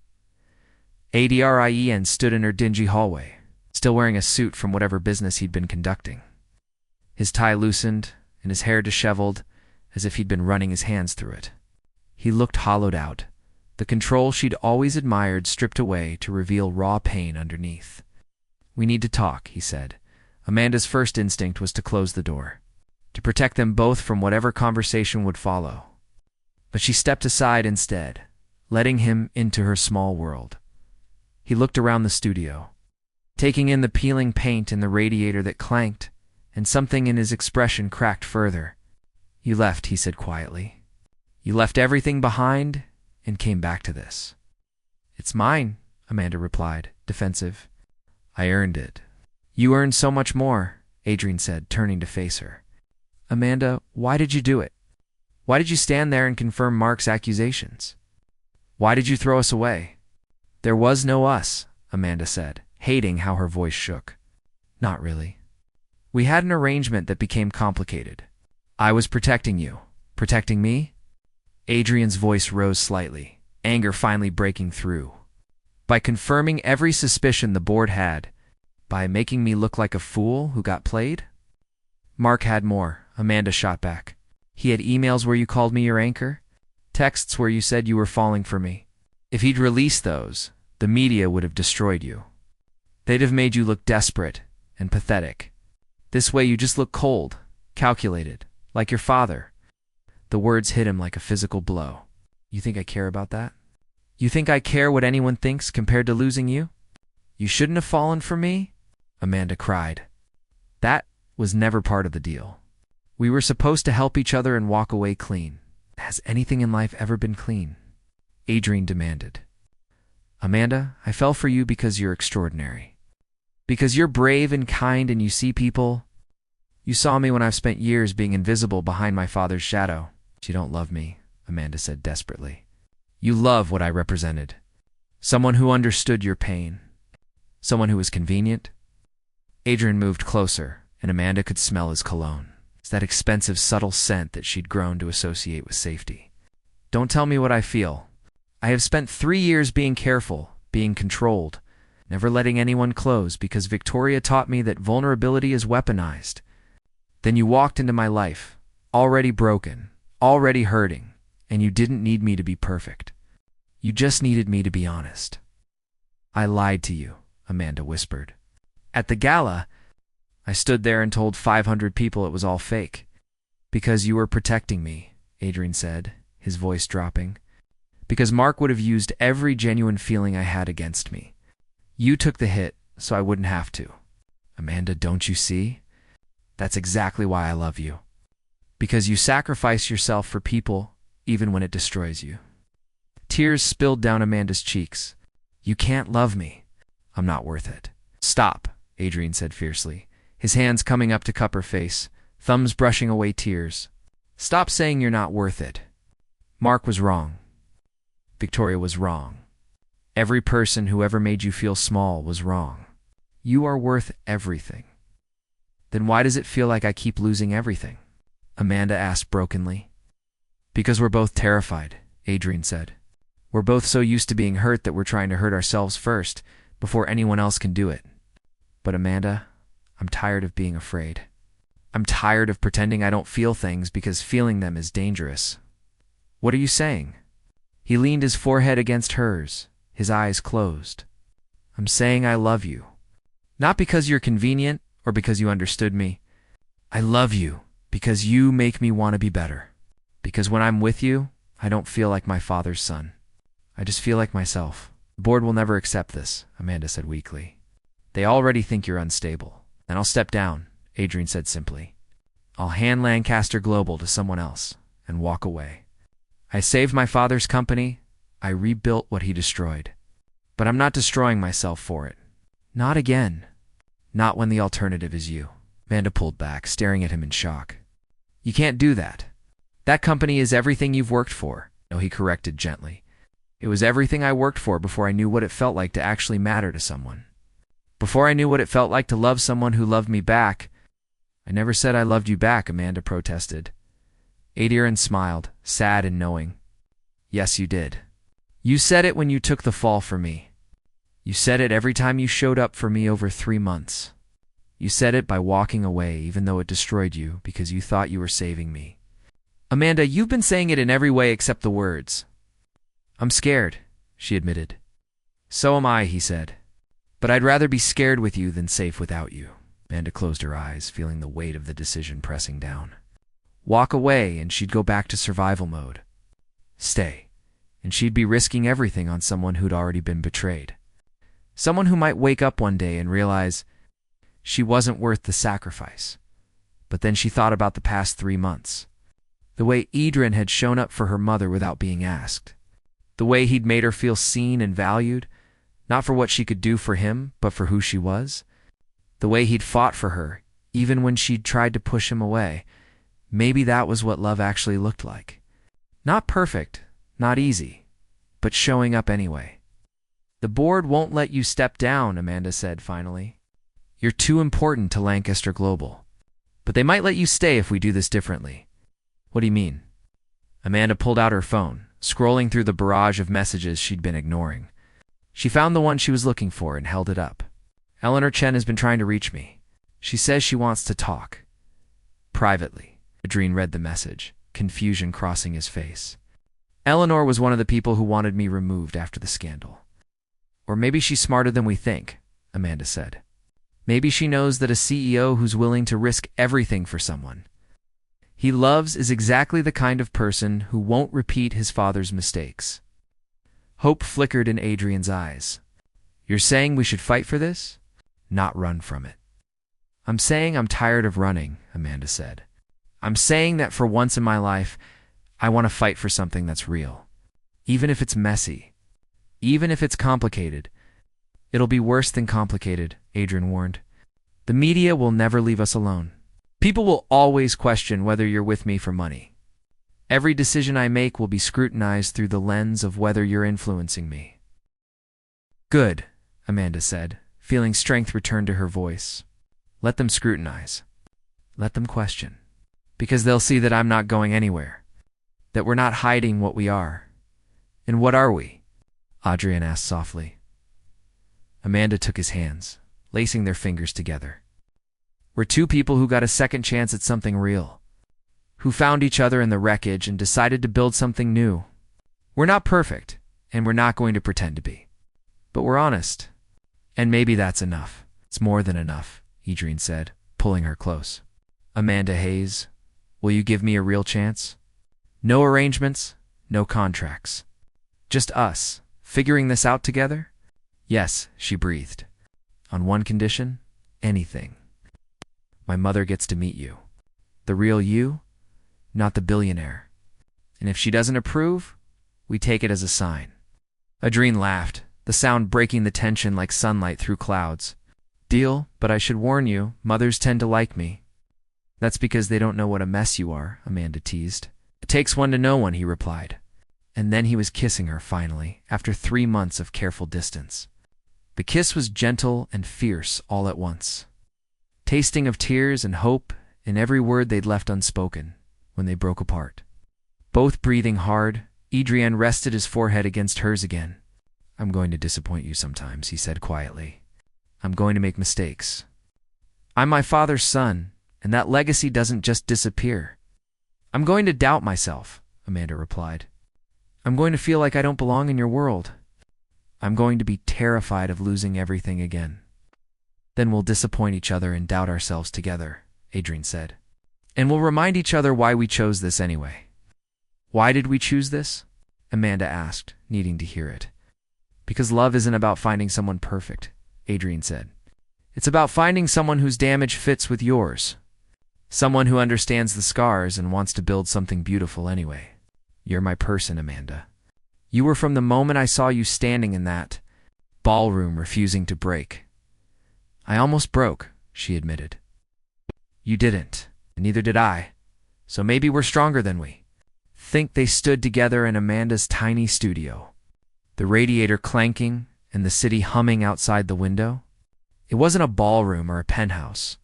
Adrien stood in her dingy hallway, still wearing a suit from whatever business he'd been conducting. His tie loosened and his hair disheveled, as if he'd been running his hands through it. He looked hollowed out, the control she'd always admired stripped away to reveal raw pain underneath. We need to talk, he said. Amanda's first instinct was to close the door, to protect them both from whatever conversation would follow. But she stepped aside instead, letting him into her small world. He looked around the studio, taking in the peeling paint and the radiator that clanked, and something in his expression cracked further. You left, he said quietly. You left everything behind and came back to this. It's mine, Amanda replied, defensive. I earned it. You earned so much more, Adrien said, turning to face her. Amanda, why did you do it? Why did you stand there and confirm Mark's accusations? Why did you throw us away? There was no us, Amanda said, hating how her voice shook. Not really. We had an arrangement that became complicated. I was protecting you. Protecting me? Adrien's voice rose slightly, anger finally breaking through. By confirming every suspicion the board had, by making me look like a fool who got played? Mark had more, Amanda shot back. He had emails where you called me your anchor, texts where you said you were falling for me. If he'd released those, the media would have destroyed you. They'd have made you look desperate and pathetic. This way you just look cold, calculated, like your father. The words hit him like a physical blow. You think I care about that? You think I care what anyone thinks compared to losing you? You shouldn't have fallen for me? Amanda cried. That was never part of the deal. We were supposed to help each other and walk away clean. Has anything in life ever been clean? Adrien demanded. Amanda, I fell for you because you're extraordinary. Because you're brave and kind and you see people. You saw me when I've spent years being invisible behind my father's shadow. You don't love me, Amanda said desperately. You love what I represented. Someone who understood your pain. Someone who was convenient. Adrien moved closer, and Amanda could smell his cologne. It's that expensive, subtle scent that she'd grown to associate with safety. Don't tell me what I feel. I have spent 3 years being careful, being controlled, never letting anyone close because Victoria taught me that vulnerability is weaponized. Then you walked into my life, already broken, already hurting, and you didn't need me to be perfect. You just needed me to be honest. I lied to you, Amanda whispered. At the gala, I stood there and told 500 people it was all fake. Because you were protecting me, Adrien said, his voice dropping. Because Mark would have used every genuine feeling I had against me. You took the hit, so I wouldn't have to. Amanda, don't you see? That's exactly why I love you. Because you sacrifice yourself for people, even when it destroys you. Tears spilled down Amanda's cheeks. You can't love me. I'm not worth it. Stop, Adrien said fiercely, his hands coming up to cup her face, thumbs brushing away tears. Stop saying you're not worth it. Mark was wrong. Victoria was wrong. Every person who ever made you feel small was wrong. You are worth everything. Then why does it feel like I keep losing everything? Amanda asked brokenly. Because we're both terrified, Adrien said. We're both so used to being hurt that we're trying to hurt ourselves first, before anyone else can do it. But Amanda, I'm tired of being afraid. I'm tired of pretending I don't feel things because feeling them is dangerous. What are you saying? He leaned his forehead against hers, his eyes closed. I'm saying I love you. Not because you're convenient or because you understood me. I love you because you make me want to be better. Because when I'm with you, I don't feel like my father's son. I just feel like myself. The board will never accept this, Amanda said weakly. They already think you're unstable. Then I'll step down, Adrien said simply. I'll hand Lancaster Global to someone else and walk away. I saved my father's company. I rebuilt what he destroyed. But I'm not destroying myself for it. Not again. Not when the alternative is you. Amanda pulled back, staring at him in shock. You can't do that. That company is everything you've worked for. No, he corrected gently. It was everything I worked for before I knew what it felt like to actually matter to someone. Before I knew what it felt like to love someone who loved me back. I never said I loved you back, Amanda protested. Adrien smiled, sad and knowing. Yes, you did. You said it when you took the fall for me. You said it every time you showed up for me over 3 months. You said it by walking away even though it destroyed you because you thought you were saving me. Amanda, you've been saying it in every way except the words. I'm scared, she admitted. So am I, he said. But I'd rather be scared with you than safe without you. Amanda closed her eyes, feeling the weight of the decision pressing down. Walk away and she'd go back to survival mode. Stay, and she'd be risking everything on someone who'd already been betrayed. Someone who might wake up one day and realize she wasn't worth the sacrifice. But then she thought about the past 3 months. The way Adrien had shown up for her mother without being asked. The way he'd made her feel seen and valued, not for what she could do for him, but for who she was. The way he'd fought for her, even when she'd tried to push him away. Maybe that was what love actually looked like. Not perfect, not easy, but showing up anyway. The board won't let you step down, Amanda said finally. You're too important to Lancaster Global. But they might let you stay if we do this differently. What do you mean? Amanda pulled out her phone, scrolling through the barrage of messages she'd been ignoring. She found the one she was looking for and held it up. Eleanor Chen has been trying to reach me. She says she wants to talk. Privately. Adrien read the message, confusion crossing his face. Eleanor was one of the people who wanted me removed after the scandal. Or maybe she's smarter than we think, Amanda said. Maybe she knows that a CEO who's willing to risk everything for someone he loves is exactly the kind of person who won't repeat his father's mistakes. Hope flickered in Adrien's eyes. You're saying we should fight for this? Not run from it. I'm saying I'm tired of running, Amanda said. I'm saying that for once in my life, I want to fight for something that's real. Even if it's messy. Even if it's complicated. It'll be worse than complicated, Adrien warned. The media will never leave us alone. People will always question whether you're with me for money. Every decision I make will be scrutinized through the lens of whether you're influencing me. Good, Amanda said, feeling strength return to her voice. Let them scrutinize. Let them question. Because they'll see that I'm not going anywhere. That we're not hiding what we are. And what are we? Adrien asked softly. Amanda took his hands, lacing their fingers together. We're two people who got a second chance at something real, who found each other in the wreckage and decided to build something new. We're not perfect, and we're not going to pretend to be. But we're honest. And maybe that's enough. It's more than enough, Adrien said, pulling her close. Amanda Hayes, will you give me a real chance? No arrangements, no contracts. Just us, figuring this out together? Yes, she breathed. On one condition, anything. My mother gets to meet you. The real you, not the billionaire. And if she doesn't approve, we take it as a sign. Adrien laughed, the sound breaking the tension like sunlight through clouds. Deal, but I should warn you, mothers tend to like me. That's because they don't know what a mess you are, Amanda teased. It takes one to know one, he replied. And then he was kissing her finally, after 3 months of careful distance. The kiss was gentle and fierce all at once, tasting of tears and hope in every word they'd left unspoken when they broke apart. Both breathing hard, Adrien rested his forehead against hers again. I'm going to disappoint you sometimes, he said quietly. I'm going to make mistakes. I'm my father's son, and that legacy doesn't just disappear. I'm going to doubt myself, Amanda replied. I'm going to feel like I don't belong in your world. I'm going to be terrified of losing everything again. Then we'll disappoint each other and doubt ourselves together, Adrien said. And we'll remind each other why we chose this anyway. Why did we choose this? Amanda asked, needing to hear it. Because love isn't about finding someone perfect, Adrien said. It's about finding someone whose damage fits with yours. Someone who understands the scars and wants to build something beautiful anyway. You're my person, Amanda. You were from the moment I saw you standing in that ballroom refusing to break. I almost broke, she admitted. You didn't, and neither did I. So maybe we're stronger than we think. They stood together in Amanda's tiny studio, the radiator clanking and the city humming outside the window. It wasn't a ballroom or a penthouse.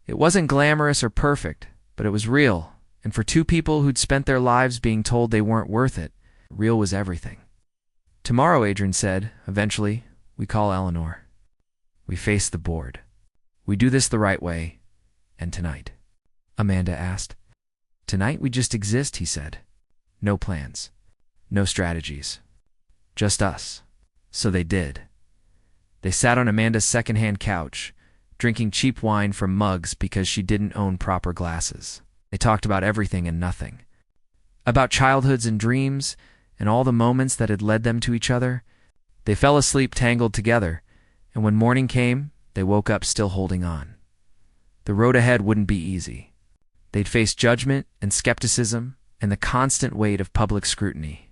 It wasn't glamorous or perfect, but it was real, and for two people who'd spent their lives being told they weren't worth it, real was everything. Tomorrow, Adrien said, eventually, we call Eleanor. We face the board. We do this the right way. And tonight? Amanda asked. Tonight we just exist, he said. No plans. No strategies. Just us. So they did. They sat on Amanda's second-hand couch, drinking cheap wine from mugs because she didn't own proper glasses. They talked about everything and nothing. About childhoods and dreams, and all the moments that had led them to each other. They fell asleep tangled together, and when morning came, they woke up still holding on. The road ahead wouldn't be easy. They'd face judgment and skepticism and the constant weight of public scrutiny.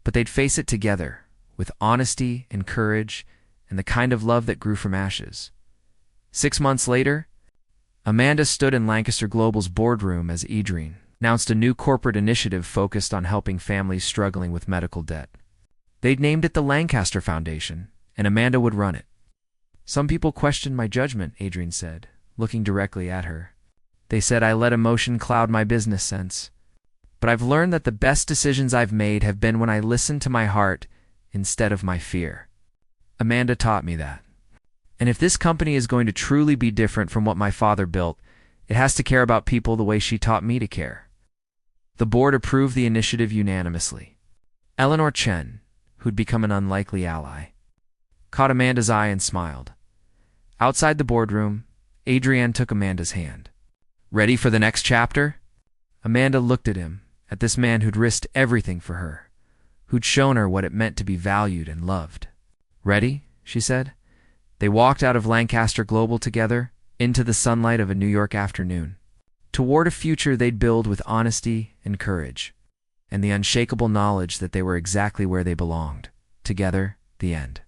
But they'd face it together, with honesty and courage and the kind of love that grew from ashes. 6 months later, Amanda stood in Lancaster Global's boardroom as Adrien announced a new corporate initiative focused on helping families struggling with medical debt. They'd named it the Lancaster Foundation, and Amanda would run it. Some people questioned my judgment, Adrien said, looking directly at her. They said I let emotion cloud my business sense. But I've learned that the best decisions I've made have been when I listened to my heart instead of my fear. Amanda taught me that. And if this company is going to truly be different from what my father built, it has to care about people the way she taught me to care. The board approved the initiative unanimously. Eleanor Chen, who'd become an unlikely ally, caught Amanda's eye and smiled. Outside the boardroom, Adrien took Amanda's hand. Ready for the next chapter? Amanda looked at him, at this man who'd risked everything for her, who'd shown her what it meant to be valued and loved. Ready? She said. They walked out of Lancaster Global together, into the sunlight of a New York afternoon, toward a future they'd build with honesty and courage, and the unshakable knowledge that they were exactly where they belonged. Together, the end.